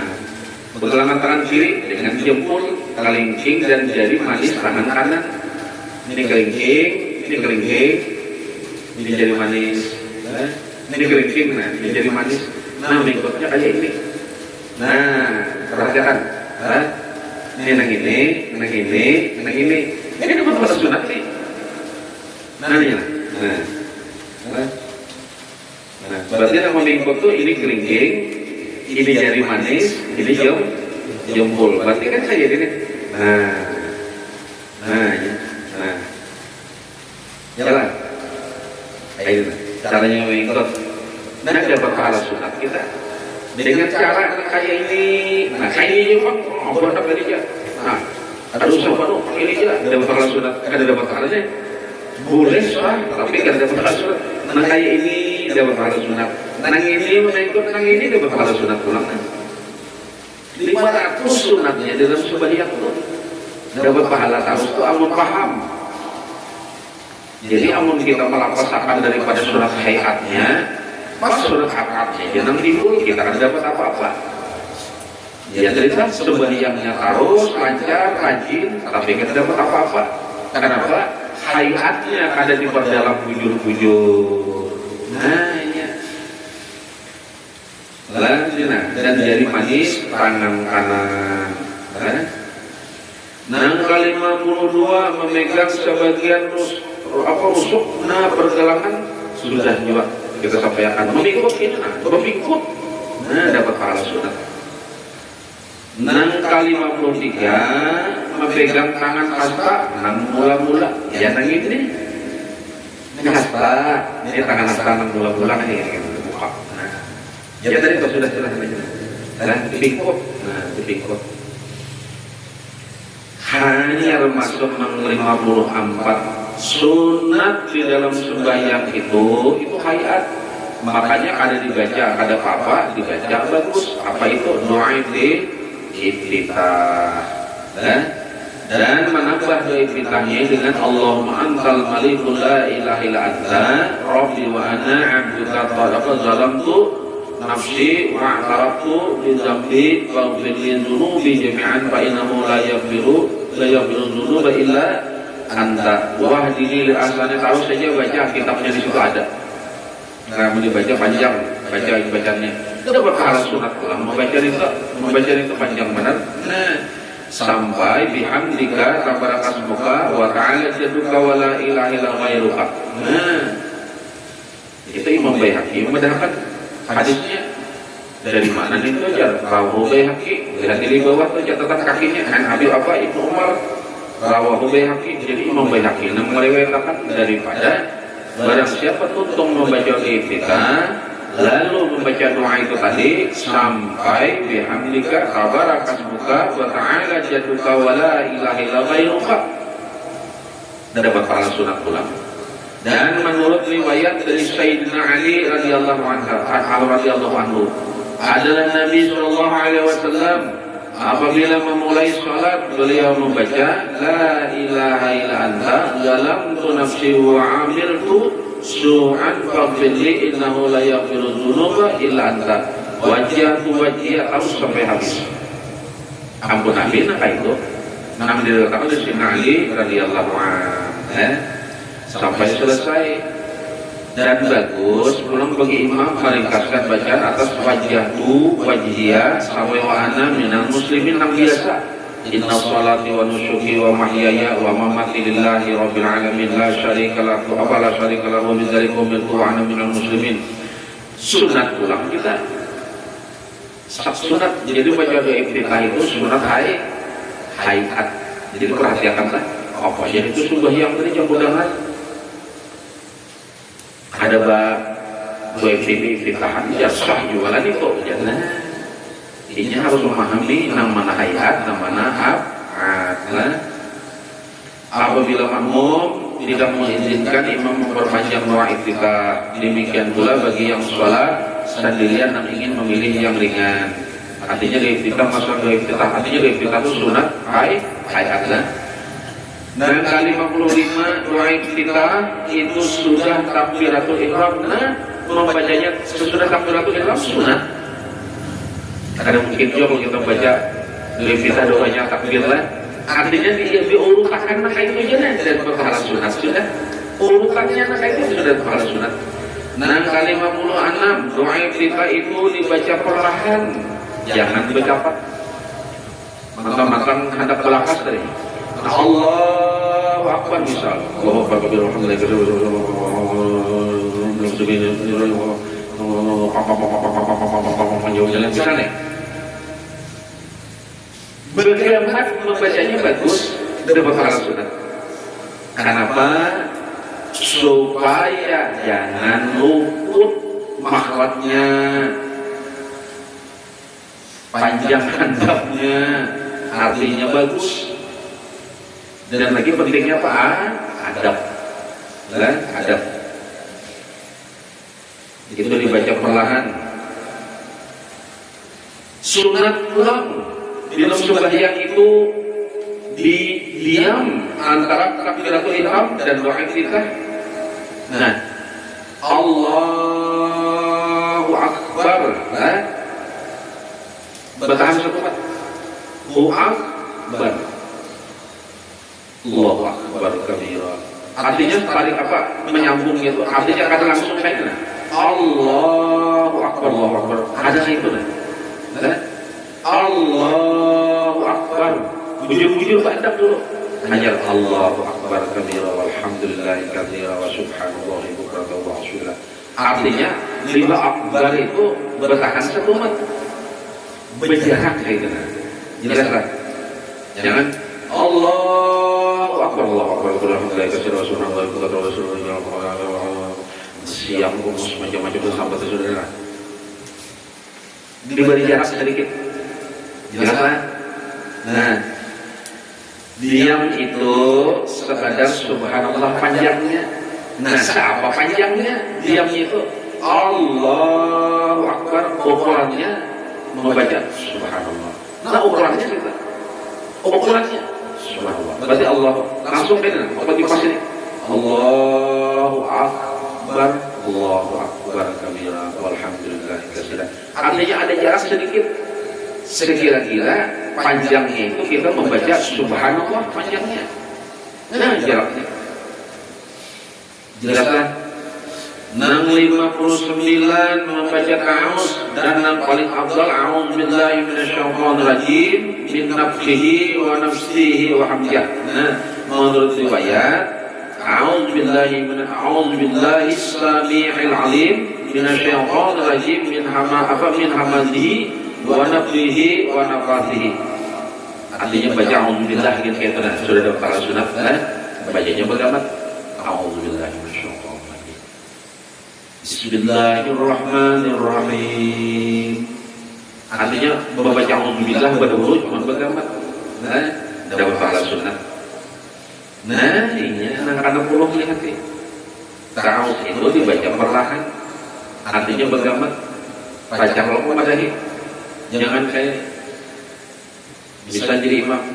pergelangan tangan kiri dengan jempul, kelingking dan jari manis tangan kanan. Ini kelingking, ini jari manis. Ini kelingking, ini jari manis. Nah, mengikutnya kayak ini. Nah, perhatikan. Ini nang ini. Ini dapat pahala sunat sih. Nah, berarti yang mengikut tuh ini kelingking, ini jari manis, ini jempul. Berarti kan saya ini. Jalan. Ayo, caranya mengikut. Nah, dapat pahala sunat kita dengan cara kayak ini. Nah, kayak ini Pak, berapa kali aja. Nah, ada usaha baru ini aja. Dapat pahala sunat, ada dapat pahalanya. Boleh sah, tapi kan dapat pahala sunat. Nah, kayak ini dapat pahala sunat. Nang ini mengikut nang ini dapat pahala sunat pulang. 500 sunatnya dalam sembahyang itu dapat pahala terus itu amun paham. Jadi amun kita melaksanakan daripada surat hayatnya, pas surat akadnya jangan timbul kita akan dapat apa-apa. Ya cerita sembahyangnya terus lancar, rajin, tapi kita dapat apa-apa. Kenapa? Hayatnya ada di dalam bujur-bujur. Nah, iya. Dan jari manis tangan kanan. Nang kali 52 memegang sebagian rusuk. Nah, pergelangan sudah juga kita sampaikan. Memikut ini, memikut. Nah, dapat pahala sunat. Nang kali 53 memegang tangan hasta. Nang mula-mula. Ya, nang ini. Ini hasta. Ini tangan hasta nang mula-mula kan ini. Ya tadi itu sudah dipikut. Nah, dipikut. Hanya termasuk 54 sunat di dalam sembahyang itu hayat. Makanya ada dibaca, ada apa dibaca bagus. Apa itu? Doa iftitah. Dan menambah doa iftitahnya dengan Allahumma antal malikul la ilaha illa anta rabbi wa ana 'abduka zalamtu nafsi wa a'taraftu bi dzambi wa ghfir li dzunubi jami'an fa innahu la yaghfiru dzunuba illa anta wahdini li ahsani. Tahu saja baca kitabnya di situ ada. Nah, dibaca panjang, bacanya. Dapat pahala sunat pulang membaca itu panjang benar. Nah, sampai bihamdika tabarakallahu wa ta'ala jadduka wa la ilaha illa ghairuka. Nah, itu Imam Baihaqi membenarkan hadisnya. Dari mana nih itu aja? Rawahu Baihaqi. Lihat di bawah tuh catatan kakinya kan Abi Abba Ibnu Umar. Rawahu Baihaqi. Jadi Imam Baihaqi meriwayatkan daripada barang siapa tuntung membaca iftitah lalu membaca doa itu tadi sampai bihamdika tabarakasmuka wa ta'ala jadduka wa la ilaha illa ghairuka, dapat pahala sunat pulang. Dan menurut riwayat dari Sayyidina Ali radhiyallahu anhu adalah Nabi sallallahu alaihi wasallam apabila memulai salat beliau membaca la ilaha illa anta zalamtu nafsi wa amiltu su'an faghfirli innahu la yaghfiru dzunuba illa anta wajjahtu wajhiya terus sampai habis. Ampun Nabi nah itu nama dikatakan dari Sayyidina Ali radhiyallahu anhu sampai selesai. Dan bagus pulang bagi imam meringkaskan bacaan atas wajhatu wajhiyah sawawana minal muslimin yang biasa. Inna salati wa nusuki wa mahyaya wa mamati lillahi rabbil alamin la syarika lahu wa la syarika lahu wa bidzalika umirtu wa ana minal muslimin. Sunat pulang kita. Sunat jadi baca doa iftitah itu sunat hayat. Jadi perhatikanlah apa ya itu sembahyang tadi jam udangan. Ada doa iftitahan ya sah jualan itu jangan. Ini harus memahami nama hayat, nama abad. Apabila makmum tidak mengizinkan imam memperpanjang doa iftitah, demikian pula bagi yang sholat sendirian yang ingin memilih yang ringan. Artinya doa iftitah masalah doa iftitah. Artinya doa iftitah itu sunat hayat. Dan kali 55 doa iftitah itu sudah takbiratul ihram. Membacanya sesudah takbiratul ihram sunat. Kadang mungkin juga kalau kita baca doa iftitah doanya takbir lah. Artinya diurutkan maka itu aja dan berpahala sunat sudah. Urutannya maka itu sudah berpahala sunat. Nah kali 56 doa iftitah itu dibaca perlahan. Jangan dibaca cepat. Maka hendak belakas dari Allahu Akbar misal. Allahu Akbar alhamdulillah. Berhemat membacanya bagus dan berpahala sunat. Kenapa? Supaya jangan luput makhluknya, panjang handapnya, artinya bagus. Dan lagi pentingnya apa? Adab. Adab. Itu dibaca perlahan. Sunat pulang di dalam sembahyang itu diam antara takbiratul ihram dan doa iftitah. Nah, Allahu Akbar. Bertahan satu kata. Allahu Akbar. Allahu Akbar kabira. Artinya tarik apa? Menyambungnya itu. Artinya kata langsung kayak mana? Allahu Akbar, Allahu Akbar. Ada itu nah. Allahu Akbar. Bujur-bujur bandap dulu. Hanya Allahu Akbar kabira walhamdulillahi katsira wa subhanallahi bukratan wa asila. Artinya lima akbar itu bertahan satu mat. Berjarak kayak gitu. Jelas lah. Jangan Allahu Akbar, Allahu Akbar, alhamdulillahi katsira wa subhanallahi bukratan wa asila. Siang rumus macam-macam sampai saudara. Diberi jarak sedikit. Jelas lah. Nah, diam itu sekadar subhanallah panjangnya. Nah, siapa panjangnya? Diamnya itu Allahu Akbar, ukurannya membaca subhanallah. Nah, ukurannya kita. Ukurannya subhanallah. Berarti Allah langsung kan? Apa di pas ini? Allahu Akbar, Allahu Akbar kabira walhamdulillahi katsira. Artinya ada jarak sedikit. Sekira-kira panjangnya itu kita membaca subhanallah panjangnya. Nah, jaraknya. Jelaskan. 659 membaca ta'awuz dan yang paling afdal a'udzu billahi minasyaitonir rajim min nafsihi wa nafsihi wa hamdih. Nah, menurut riwayat a'udzu billahi as-sami'il 'alim minasyaitonir rajim min hamadihi wa nafihi wa nafasihi. Artinya baca a'udzubillah gitu kayak itu sudah ada para sunat bacanya bagaimana? A'udzubillahi minasyaitonir rajim. Bismillahirrahmanirrahim. Artinya membaca a'udzubillah berdahulu cuma bagaimana? Dapat para sunat. Nah, ini anak-anak puluh lihat nih. Ta'awuz itu dibaca perlahan. Artinya bagaimana? Baca kalau madani. Jangan kayak bisa jadi imam.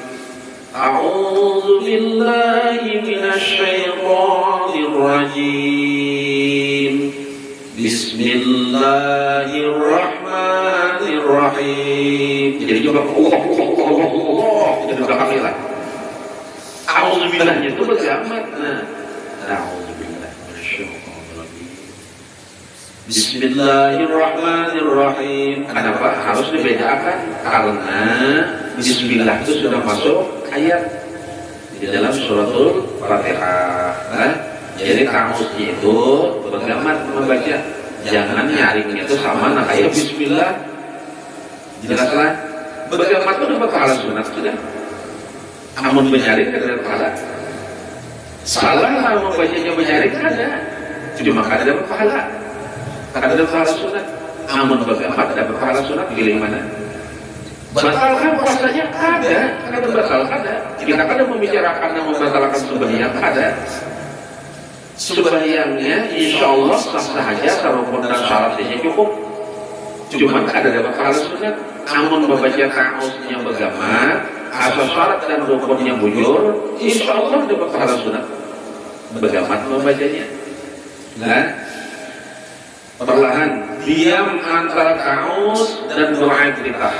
A'udzu billahi minasyaitonir rajim. Bismillahirrahmanirrahim. Jadi coba Allah. Jadi belakang lah. A'udzu billahnya itu bagaimana? Nah, a'udzu billahi minasyaitonir rajim. Bismillahirrahmanirrahim. Kenapa harus dibedakan? Karena Bismillah itu sudah masuk ayat di dalam suratul Fatihah. Jadi kamusnya itu bergamat membaca. Jangan nyaringnya itu sama kayak Bismillah. Jelaslah. Bergamat itu dapat pahala sunat sudah. Namun menyaring tidak ada pahala. Salah kalau membacanya menyaring ada. Cuma kada dapat pahala. Kada dapat pahala sunat. Namun bergamat dapat pahala sunat. Pilih mana? Batalkan puasanya ada. Kada batal ada. Kita kada membicarakan yang membatalkan sembahyang ada. Sembahyangnya insya Allah sah saja rukun dan syaratnya cukup. Cuma kada dapat pahala sunat. Namun membaca ta'awuz yang bergamat, asal syarat dan rukun yang bujur, insya Allah dapat pahala sunat. Bergamat membacanya. Nah, perlahan diam antara ta'awuz dan doa iftitah.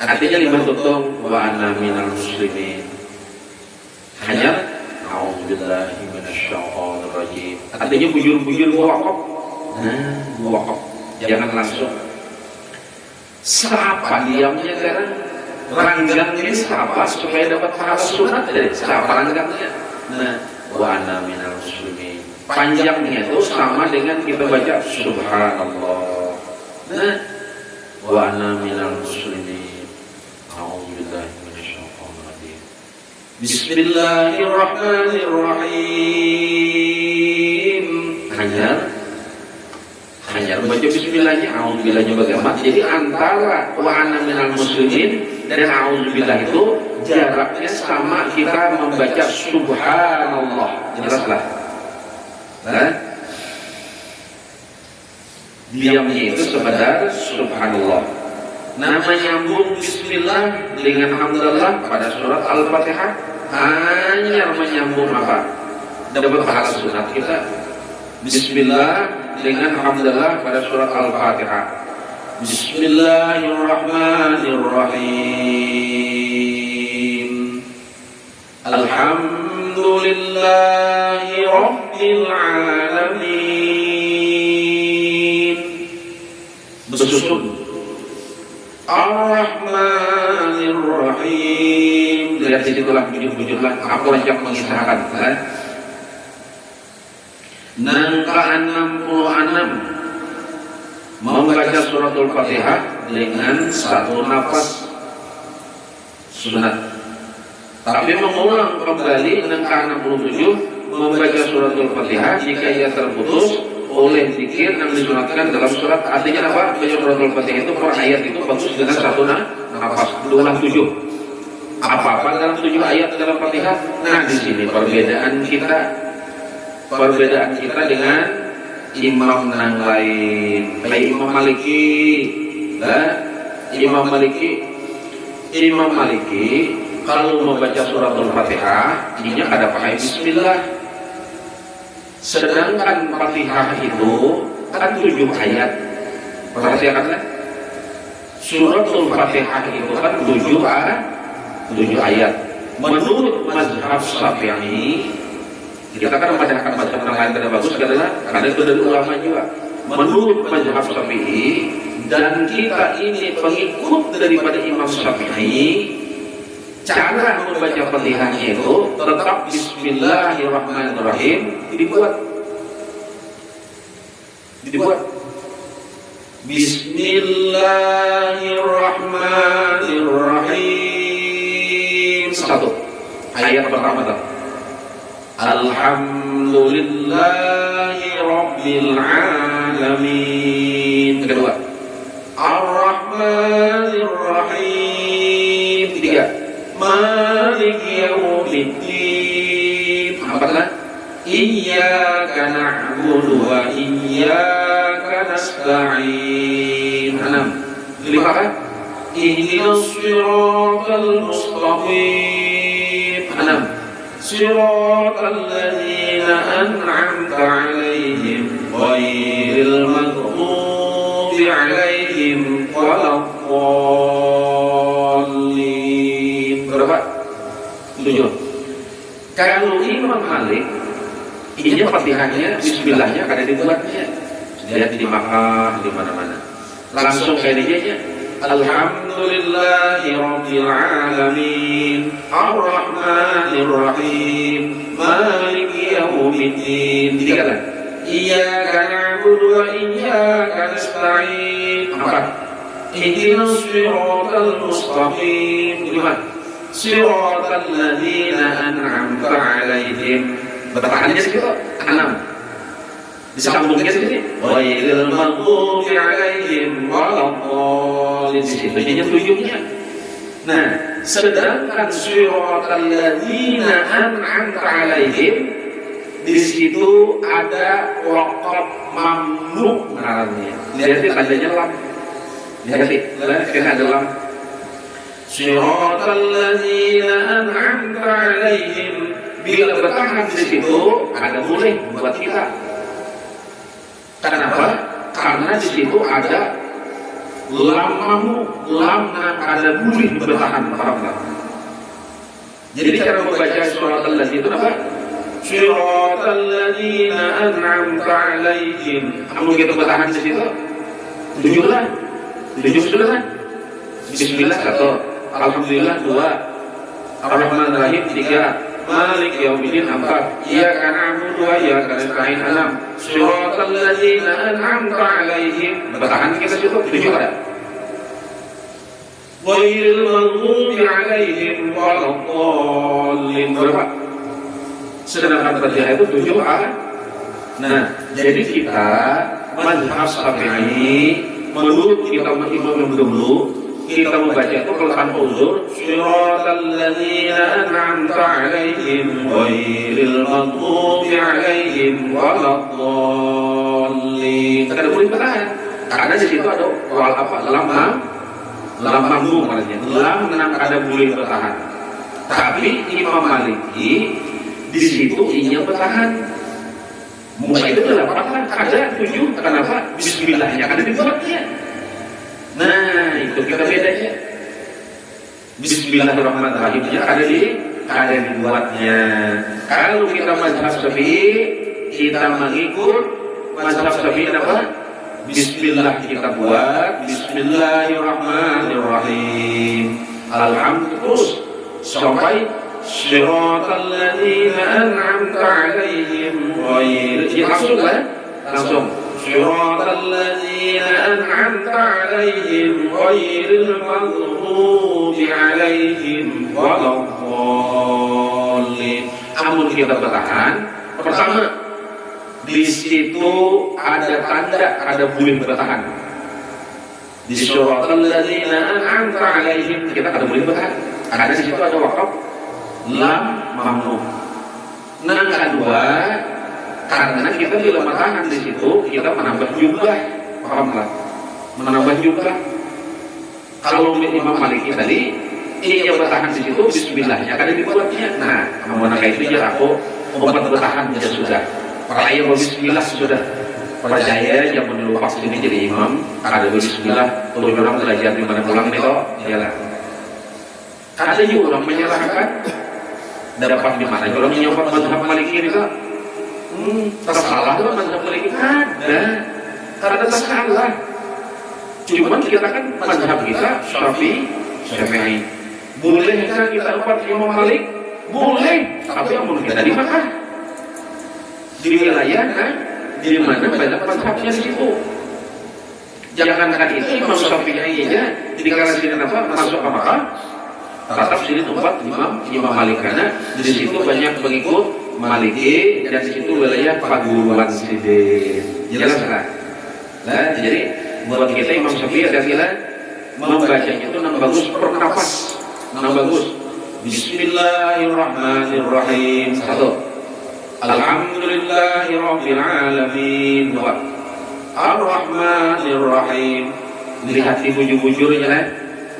Artinya 5 tutung wa ana minal muslimin. Hanya a'udzubillahi minasyaitonir rajim. Artinya bujur-bujur wakaf. Nah, wakaf. Jangan langsung. Sapa diamnya sekarang? Ranggangnya sapa supaya dapat pahala sunat dari sapa ranggangnya. Nah, wa ana minal muslimin. Panjangnya itu sama dengan kita baca subhanallah. Nah, wa ana minal muslimin. A'udzubillahi minasyaitonir rajim. Bismillahirrahmanirrahim. Hanya baca bismillahnya, a'udzubillahnya bagaimana? Jadi antara wa ana minal muslimin dan a'udzubillah itu jaraknya sama kita membaca subhanallah. Jelaslah. Diamnya itu sekedar subhanallah. Nama nyambung bismillah dengan hamdalillah pada surat Al-Fatihah hanya menyambung apa? Dapat pahala sunat kita. Bismillah dengan hamdalillah pada surat Al-Fatihah. Bismillahirrahmanirrahim. Alhamdulillahi rabbil alamin. Bersusun Ar-Rahmanir-Rahim. Lihat di situlah bujur-bujurlah aku ajak mengisahkan. Nangka 66 membaca suratul Fatihah dengan satu nafas sunat. Tapi mengulang kembali nangka 67 membaca suratul Fatihah jika ia terputus oleh zikir yang disunatkan dalam surat. Artinya apa? Baca suratul Fatihah itu per ayat itu bagus dengan satu nafas. Ulang 7. Apa-apa dalam 7 ayat dalam Fatihah? Nah, di sini perbedaan kita dengan imam yang lain. Kayak Imam Maliki kalau membaca suratul Fatihah ini ada pakai bismillah. Sedangkan Fatihah itu kan 7 ayat. Perhatikanlah. Suratul Fatihah itu kan 7 ayat. Menurut mazhab Syafi'i, kita kan membacakan mazhab yang lain tidak bagus adalah karena itu dari ulama juga. Menurut mazhab Syafi'i dan kita ini pengikut daripada Imam Syafi'i, cara membaca Fatihahnya itu tetap Bismillahirrahmanirrahim dibuat Bismillahirrahmanirrahim. Satu ayat pertama tuh. Alhamdulillahi rabbil alamin. Kedua Ar-Rahmanirrahim. Ketiga Maliki yaumiddin. Apakah? Iyyaka na'budu wa iyyaka nasta'in. 6. 5 kan? Ihdinas siratal mustaqim. 6. Siratal ladzina an'amta 'alaihim ghairil maghdubi 'alaihim waladdallin. Berapa? 7. Kalau Imam Malik ini Fatihahnya, bismillahnya kada dibuatnya. lihat di Makkah, di mana-mana. Langsung kayak dia, Alhamdulillahi Rabbil Alamin, Ar-Rahmanir Rahim, Maliki Yaumiddin. Tiga kan? Iyyaka na'budu wa iyyaka nasta'in. Empat. Ihdinas siratal mustaqim. Lima. Siratal ladzina an'amta 'alaihim. Bertahannya segitu. Enam. Disambungnya segini. Ghairil maghdubi 'alaihim waladdallin. Di situ nya tujuhnya. Nah, sedangkan siratal ladzina an'amta 'alaihim di situ ada waqaf mamnu namanya. Lihat tandanya lam. Lihat ada lam. Siratal ladzina an'amta 'alaihim. Bila bertahan di situ ada boleh buat kita. Kenapa? Karena di situ ada lam mamnu, lam ada boleh bertahan. Paham tak? Jadi cara membaca siratal ladzina itu apa? Siratal ladzina an'amta 'alaihim. Kamu kita bertahan di situ. Tujuh sudah kan? Bismillah satu, Alhamdulillah dua, Ar-Rahmanir Rahim tiga, Maliki Yaumiddin empat, Iyyaka na'budu wa iyyaka nasta'in enam, Siratal ladzina an'amta 'alaihim. Bertahan kita situ. Tujuh ada. Ghairil maghdubi 'alaihim waladdallin. Berapa? Sedangkan Fatihah itu 7 ayat. Nah, jadi kita mazhab Syafi'i menurut kita Imam dulu kita membaca itu kalau tanpa uzur, Siratal ladzina an'amta 'alaihim ghairil maghdubi 'alaihim waladdallin. Tidak boleh bertahan. Karena di situ ada wal apa? Lam mamnu maksudnya. Lam ada boleh bertahan. Tapi Imam Maliki di situ inya bertahan. Muka itu adalah ada 7. Kenapa? Bismillahnya ada dibuatnya. Nah, itu kita bedanya. Bismillahirrahmanirrahimnya ada dibuatnya. Kalau kita mazhab Syafi'i, kita mengikut mazhab Syafi'i apa? Bismillah kita buat. Bismillahirrahmanirrahim. Alhamdulillah sampai Siratal ladzina an'amta 'alaihim langsung Siratal ladzina an'amta 'alaihim ghairil maghdubi 'alaihim waladdallin. Amun kita bertahan, pertama di situ ada tanda ada boleh bertahan. Di Siratal ladzina an'amta 'alaihim kita ada boleh bertahan. Karena di situ ada waqaf lam mamnu. Nah, kedua, karena kita bila bertahan di situ, kita menambah jumlah. Paham lah? Menambah jumlah. Kalau Imam Maliki tadi, ia bertahan di situ, bismillahnya kada dibuatnya. Nah, kamu nak itu ya aku obat bertahan ya sudah. Percaya bismillah sudah. Percaya yang melupak ini jadi imam, kada bismillah. Kalau orang belajar di mana pulang nih kok, iyalah. Kada juga orang menyalahkan. Dapat di mana orang menyebut mazhab Maliki ini kok? Tersalah tuh mazhab Maliki ada. Karena tersalah. Cuman kita kan mazhab kita Syafi'i. Bolehkah kita dapat Imam Malik? Boleh. Tapi amun kita di Makkah, di wilayah di mana banyak mazhabnya di situ. Jangankan itu Imam Syafi'i aja dikasih apa masuk ke Makkah. Tetap sini tempat Imam Malik karena di situ banyak pengikut Maliki dan di situ wilayah perguruan Sidin. Jelas kan? Nah, jadi buat kita Imam Syafi'i ada sila membacanya itu nama bagus per nafas, nama bagus. Bismillahirrahmanirrahim. Satu. Alhamdulillahirabbil alamin. Dua. Ar-Rahmanir-Rahim. Lihat di bujur-bujurnya lah.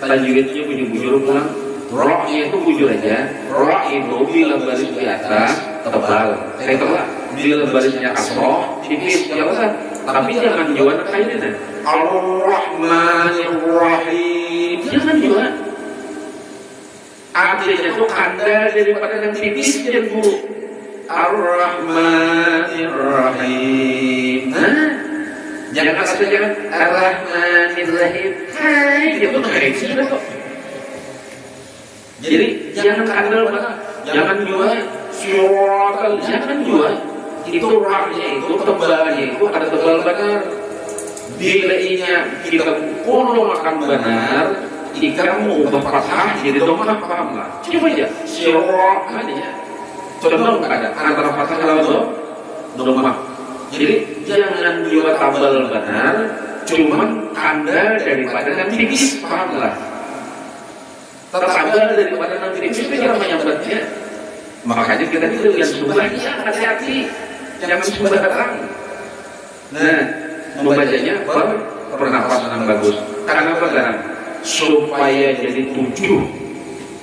Tajwidnya bujur-bujur pulang. Ra-nya itu bujur aja. Ra itu bila baris di atas tebal. Saya tebal. Bila barisnya kasroh tipis ya besar. Tapi jangan jual kainnya. Ar-Rahmanir-Rahim. Jangan jual. Artinya itu kanda daripada yang tipis dan buruk. Ar-Rahmanir-Rahim. Nah, Jangan asal jangan Ar-Rahmanir-Rahim. Hai, itu baik sudah kok. Jadi jangan andal banget, jangan jual syurakal, jangan jual. Itu rahnya itu tebalnya itu ada tebal benar. Bila kita kulo makan benar, ikan mau ubah fathah jadi domah, paham lah. Coba aja syurak aja. Contoh ada antara fathah lawan domah. Jadi jangan jual tabal benar, cuman anda daripada yang tipis, paham lah. Tertabal daripada yang tipis itu jangan menyambatnya. Makanya kita itu yang subahnya hati-hati, jangan sembarang. Nah, membacanya pernapasan yang bagus. Karena apa kan? Supaya jadi 7.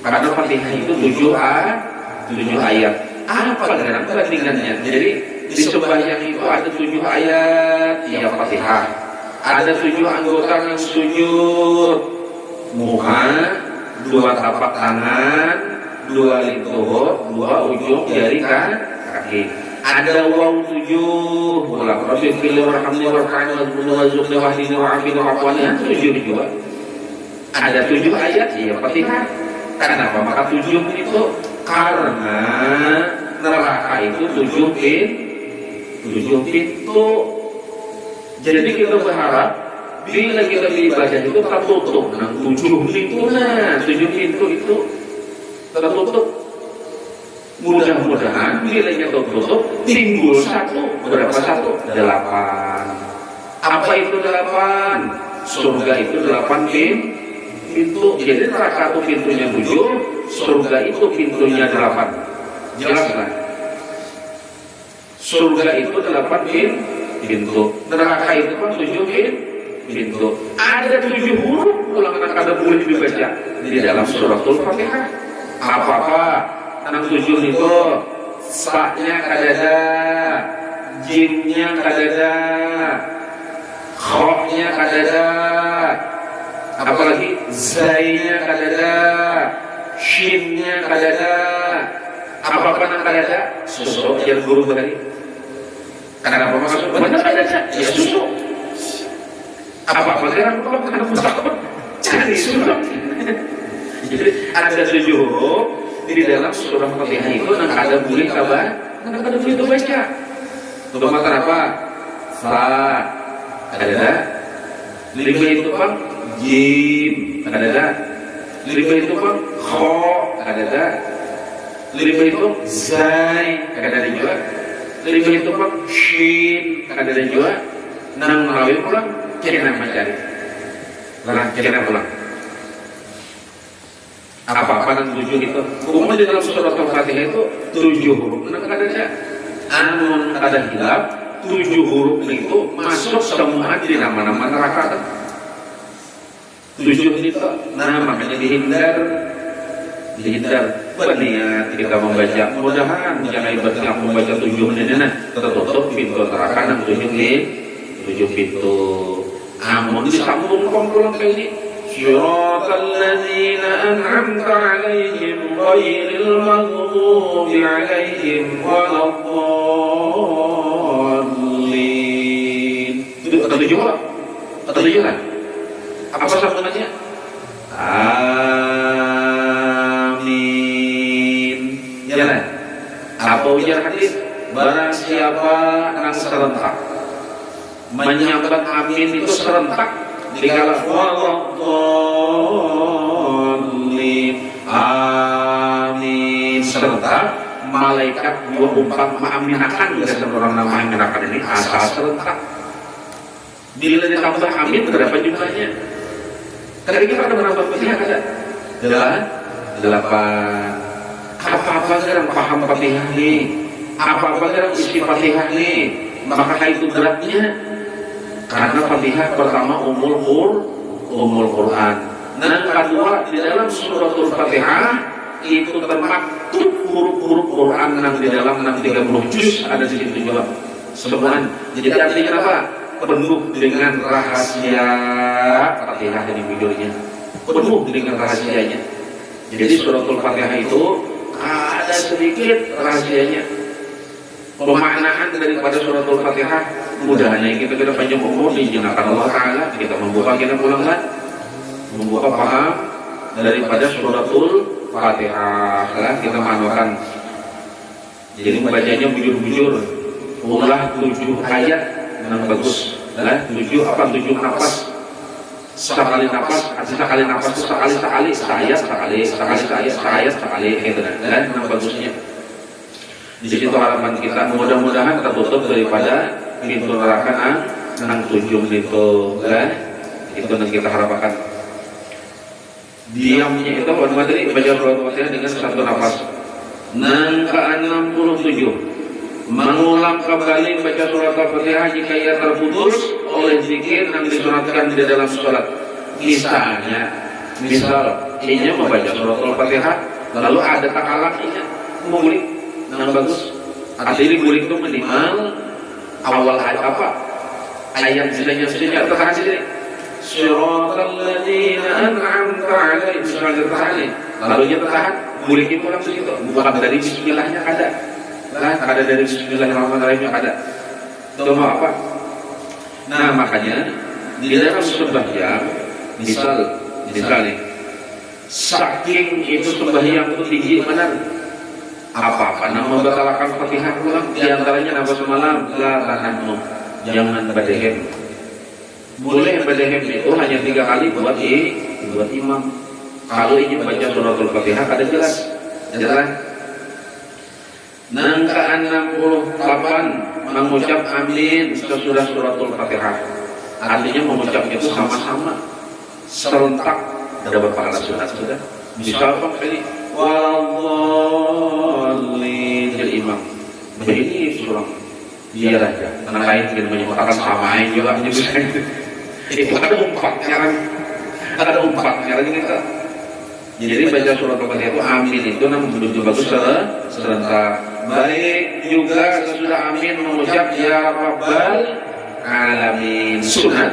Karena Fatihah itu 7 ayat. Apa dengan perbandingannya? Jadi di sembahyang itu ada 7 ayat yang Fatihah. Ada 7 anggota yang sujud. Muka, 2 tapak tangan, 2 lintuh, 2 ujung jari kaki. Ada waw 7, ulang Rabbi fil warhamni warhamni warzuqni wahdini wa'afini wa'afwani, 7 juga. Ada 7 ayat ya Fatihah. Kenapa? Maka 7 itu karena neraka itu 7 pintu. Jadi kita berharap bila kita beribadah itu tertutup. Nah, 7 pintu itu tertutup. Mudah-mudahan bila kita tertutup timbul berapa satu? 8. Apa itu 8? Surga itu 8 pintu. Jadi neraka itu pintunya 7, surga itu pintunya 8. Jelas kan? Surga itu 8 pintu, neraka itu kan 7 pintu. Ada 7 huruf ulangan kada boleh dibaca di dalam suratul Fatihah. Apa-apa? Anak 7 itu sa-nya kada ada, jim-nya kada ada, kha-nya kada ada, apalagi zai-nya kada ada, shin-nya kada ada. Apa-apa yang kada ada? Susu yang guru tadi. Karena apa maksud? Benar ada ya susu. Apa-apa yang kalau kena pusaka cari susu. Jadi ada 7 huruf di dalam surah Fatihah itu yang ada boleh kabar, yang ada boleh itu baca. Untuk makan apa? Fa ada. Lima itu kan jim ada. Lima itu kan kha ada. Lima itu zai ada juga. Lima itu kan shin ada juga. Nang melalui pulang kena mencari. Kena pulang. Apa-apa yang 7 itu. Umumnya di dalam surah Al-Fatihah itu 7 huruf. Nang ada amun ada hilap 7 huruf itu masuk semua di nama-nama neraka. 7 itu namanya dihindar berniat kita membaca. Mudah-mudahan jangan ibaratnya membaca 7 menit tertutup pintu neraka yang 7 pintu. Amun disambung kumpulan kayak ini. Syiratal ladzina an'amta 'alaihim ghairil maghdubi 'alaihim waladdallin. Itu kata 7 apa? Kata 7 kan? Apa sambungannya? Amin. Jalan. Apa ujar hadis? Barang siapa yang serentak menyambat amin itu serentak dikala waladdallin. Amin serentak, malaikat 24 mengaminakan dasar orang nama aminakan ini asal serentak. Bila ditambah amin berapa jumlahnya? Tadi kita ada menambah Fatihah ada 8. Apa-apa sekarang paham Fatihah nih, apa-apa sekarang isi Fatihah nih, maka itu beratnya. Karena Fatihah pertama umul Quran. Dan kedua di dalam suratul Fatihah itu termaktub huruf-huruf Quran yang di dalam 30 juz ada di situ juga. Semua. Jadi artinya apa? Penuh dengan rahasia Fatihah di videonya. Penuh dengan rahasianya. Jadi suratul Fatihah itu ada sedikit rahasianya. pemaknaan daripada suratul Fatihah mudah-mudahan kita tidak panjang umur diizinkan Allah Ta'ala kita membuka paham daripada suratul Fatihah kita manukan. Jadi membacanya bujur-bujur ulah 7 ayat yang bagus lah 7 nafas sekali nafas sekali gitu kan yang bagusnya. Di situ harapan kita mudah-mudahan tertutup daripada pintu neraka nang 7 itu kan itu yang kita harapkan. Diamnya itu tadi baca surat Fatihah dengan 1 nafas. Nang ke-67 mengulang kembali baca surat Al-Fatihah jika ia terputus oleh zikir yang disunatkan di dalam sholat. Misal ini membaca surat Al-Fatihah lalu ada takalakinya ngulik yang bagus. Artinya ngulik itu minimal awal ayat misalnya tertahan sini Siratal ladzina an'amta 'alaihim misalnya tertahan lalu dia tertahan ngulik itu langsung itu bukan dari bismillahnya ada dari bismillahirrahmanirrahim ada. Itu mau apa? Nah makanya di dalam sembahyang misal nih saking itu sembahyang itu tinggi benar apa nama membatalkan Fatihah ulang diantaranya nafas semalam la tahannu jangan badehem. Boleh badehem itu hanya 3 kali buat imam. Kalau ingin baca suratul Fatihah ada jelas. Nang ke-68 mengucap amin sesudah suratul Fatihah. Artinya mengucapnya itu sama-sama serentak dapat pahala sunat sudah. Misal kali walallin jadi imam. Begini surah biar aja. Karena lain dengan menyebutkan samain juga menyebutkan itu. Itu ada umpatnya lagi kita. Jadi baca surat Al-Fatihah itu amin itu namun begitu bagus serentak. Baik juga sesudah amin mengucap ya Rabbal Alamin sunat.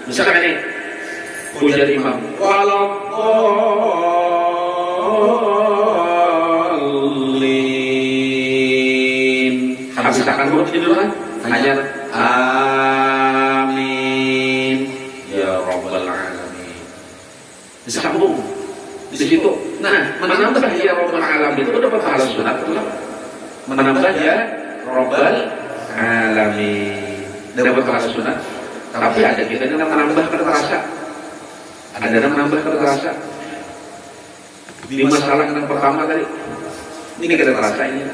Misalkan ini pujian imam waladdallin habis akan huruf itu dulu kan hanya amin ya Rabbal Alamin disambung di situ. Nah menambah ya Rabbal Alamin itu dapat pahala sunat menambah ya Rabbal Alamin dapat pahala sunat. Tapi ada kita yang menambah terasa. Di masalah yang pertama tadi ini kita terasa ini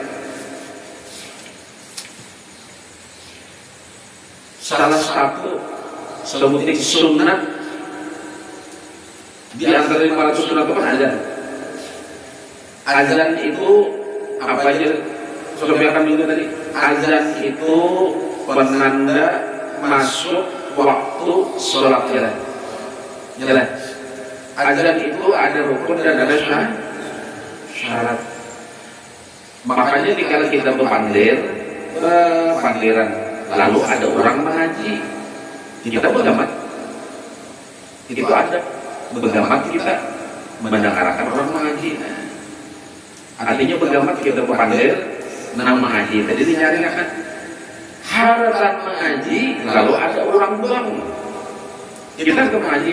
salah satu sebutin sunat di antara 500 sunat itu azan. Azan itu apa aja? Sampaikan dulu tadi. Azan itu penanda masuk waktu sholat jalan. Azan itu ada rukun dan ada syarat. Makanya kalau kita berpandiran, lalu ada orang mengaji, kita bergamat. Itu ada bergamat kita mendengarkan orang mengaji. Artinya bergamat kita berpandir, mengaji. Tadi dinyarikan harapan mengaji, lalu ada orang bangun. Kita ke mengaji,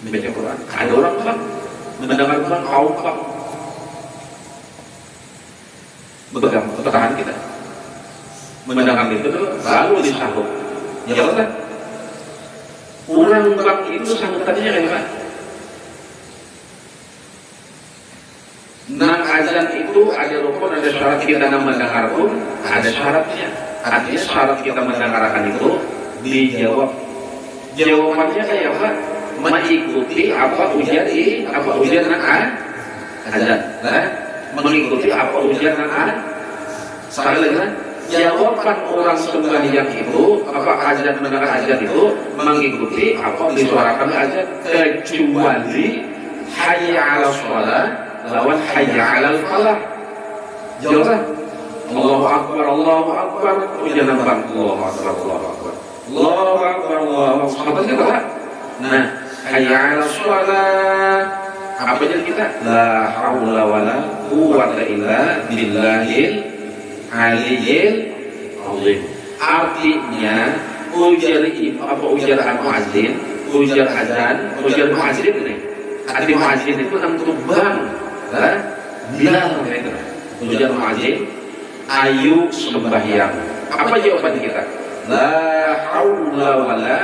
membaca Quran. Ada orang bang, mendengar Quran, kaum bang, bertahan kita. Mendengar itu lalu disahut. Ya Allah, orang bang itu sambutannya kayak gimana? Nang azan itu ada rukun, ada syarat kita mendengar pun ada syaratnya. Artinya syarat kita mendengarkan itu dijawab. Jawabannya kayak apa? Mengikuti apa ujian azan. Mengikuti apa ujian sekali lagi kan? Jawaban orang sembahyang itu apa azan mendengar azan itu mengikuti apa disuarakan azan kecuali hayya 'alas shalah lawan hayya 'alal falah. Jelas? Allahu akbar, Allahu akbar. Ujian bang, Allahu akbar, Allahu akbar. Allahu akbar, Allahu akbar. Nah, hayya 'alas shalah, Apa jadi kita? La haula wala quwwata illa billahil aliyyil azim. Artinya ujar muazzin, ujar azan, ujar muazzin ini. Arti muazzin itu untuk bang, bilal itu. Ujar muazzin, ayu sembahyang. Apa jawaban kita? La haula wala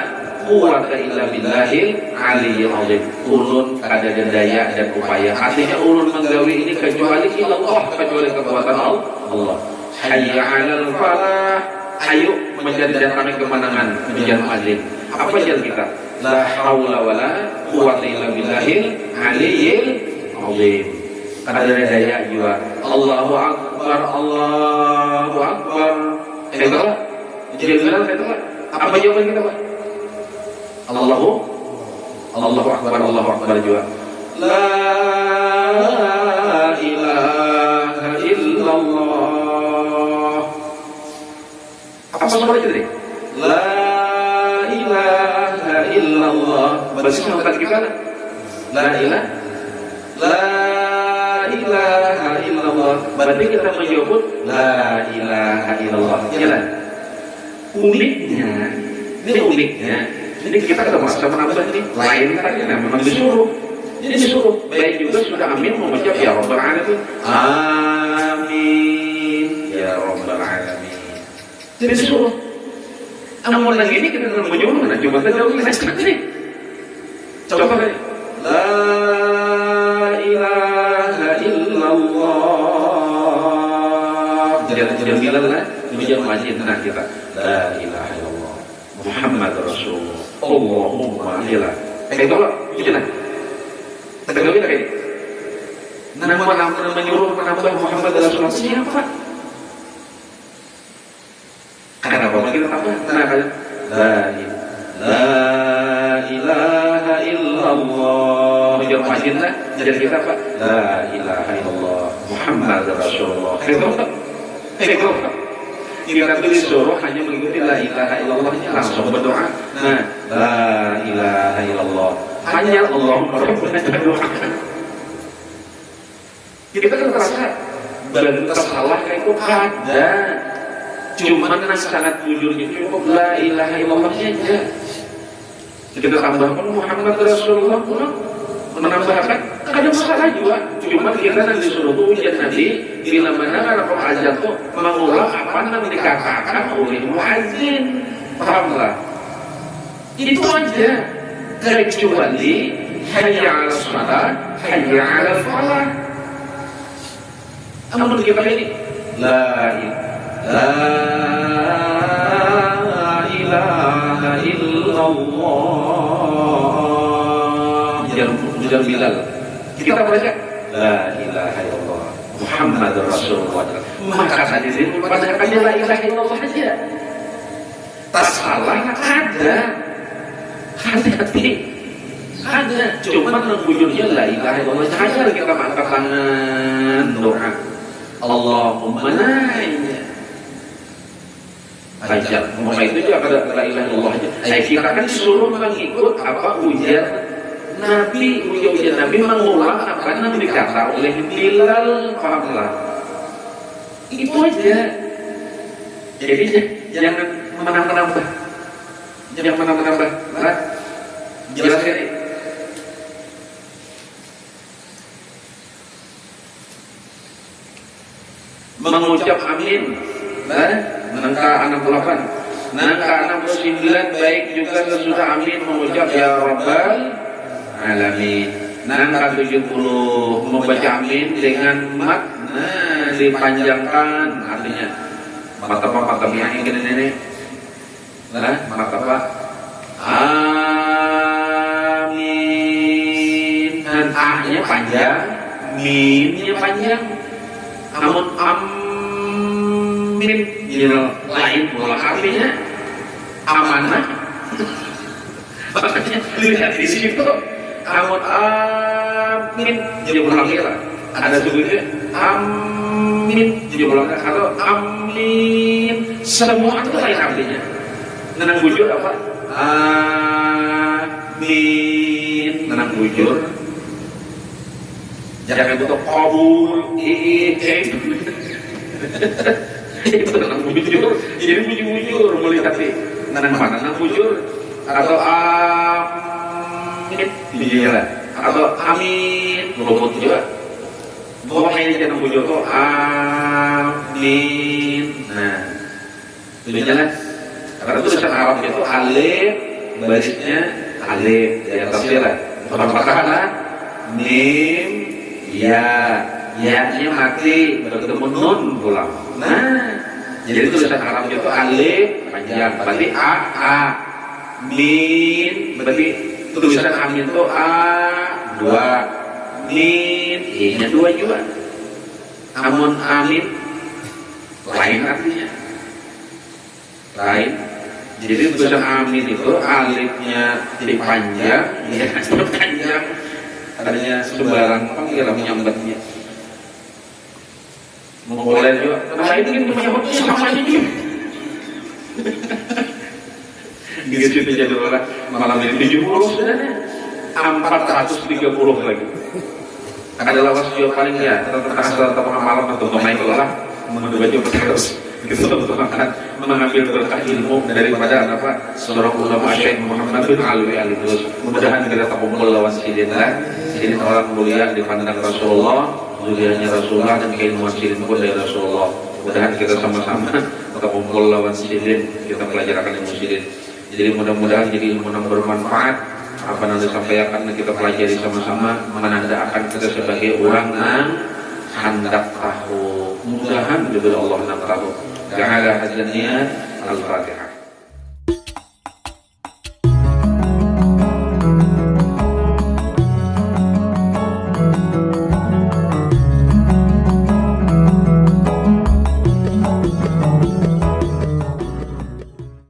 quwwata illa billahil aliyyil azim. Ulun ada daya dan upaya. Artinya ulun menggawi ini kecuali Allah, kecuali kekuatan Allah. Hayya 'alal falah. Ayo menjadi kemenangan ujar muazzin. Apa jalan kita? La haula wala quwwata illa billahil aliyyil azim. Ada daya juga. Allahu akbar, Allahu akbar. Itu jadi bilang itu apa jawaban kita, Pak? Allahu akbar juga. La ilaha illallah. Apa sama aja tadi? La ilaha illallah. Berarti sama kita. La ilaha illallah. Berarti kita menyebut la ilaha illallah. Jalan. Uniknya. Ini kita ada masa menambah ini. Lain tadi memang disuruh. Jadi disuruh. Baik juga sudah amin mengucap ya Rabbal Alamin. Amin ya Rabbal Alamin. Jadi disuruh. Namun lagi ini kita tidak menyuruh. Nah, cuma kita jauh ini. Coba tadi. La ilaha illallah. Jadi bilang lah. Ujian majid nah kita. La ilaha illallah. Muhammad Rasulullah. Allahumma ilah. Itu lah. Ujian lah. Tegak kita ini. Nama menyuruh menambah Muhammad Rasulullah. Siapa? Kenapa kita tambah? Kenapa? La ilaha illallah. Ujian majid lah. Jadi kita apa? La ilaha illallah. Muhammad Rasulullah. Itu kita disuruh hanya mengikuti la ilaha illallahnya, langsung berdoa. Nah, la ilaha illallah. Hanya Allahumma rabbana berdoa. Kita kan terasa bentuk salah itu ada. Cuma sangat jujurnya cukup la ilaha illallahnya aja. Kita tambahkan Muhammad Rasulullah pun menambahkan ada masalah juga. Cuma kita nanti disuruh ujian Nabi bila mana kalau azan tuh mengulang apa yang dikatakan oleh muazzin. Pahamlah? Itu aja. Kecuali hayya 'alal shalah, hayya 'alal falah. Namun kita ini la ilaha illallah. Jangan bilal. Kita baca la ilaha illallah Muhammad Rasulullah. Maka tadi itu pada kata la ilaha illallah saja. Tak salah ada. Hati-hati. Ada. Cuma menggujurnya la ilaha illallah saja. Kita angkat tangan doa. Allahumma na'nya. Ajar. Maka itu juga ada la ilaha illallah saja. Kita kan disuruh mengikut apa ujian Nabi, ujian Nabi mengulang apa yang dikata oleh Bilal. Pahamlah? Itu aja. Jadi jangan menambah. Jangan menambah. Nah, jelas ini. Mengucap amin. Nah, nangka 68. Nangka 69 baik juga sesudah amin mengucap ya Rabbal Alamin. Nangka 70 membaca amin dengan makna dipanjangkan, artinya mata yang ini. Nah, mata apa? Amin. Dan A-nya panjang, mim-nya panjang. Namun amin lain pula artinya amanah. Makanya lihat di situ. Namun amin jadi ulang lah. Ada sebutnya amin jadi ulang atau amin. Semua itu lain artinya. Nenang bujur apa? Amin. Nenang bujur Jangan butuh kabul, itu nang bujur, jadi bujur melihat nang mana nang bujur atau amin, lah atau amin, luput juga. Pokoknya ini jangan bujur tuh amin. Nah, itu jelas. Karena tulisan Arab itu alif, barisnya alif di atasnya lah. Fathah lah, mim, ya-nya mati bertemu nun pulang. Nah, jadi tulisan Arab itu alif panjang, berarti a, min, berarti tulisan amin itu a, dua, min, nya dua juga. Amun amin, lain artinya, lain. Jadi tulisan amin itu alifnya jadi panjang, ya panjang. Adanya sembarang panggilan menyambatnya. Mengoleh juga. Nah itu kan menyambutnya sama aja juga. Di situ jadi orang malam ini 70 sebenarnya 430 lagi. Adalah wasio paling ya tentang asal atau malam atau pemain kelola membaca terus. Itu mengambil berkah ilmu daripada apa seorang ulama Syekh Muhammad bin Alwi Al-Idrus. Mudah-mudahan kita terkumpul lawan sidinlah, sidin orang mulia dipandang Rasulullah, mulianya Rasulullah dan keilmuan sidin pun dari Rasulullah. Mudah-mudahan kita sama-sama terkumpul lawan sidin, kita pelajarkan ilmu sidin. Jadi mudah-mudahan jadi ilmu yang bermanfaat. Apa yang disampaikan kita pelajari sama-sama menandakan kita sebagai orang yang hendak tahu. Mudah-mudahan juga Allah hendak tahu. Ja'ala hadzal niat al-Fatihah.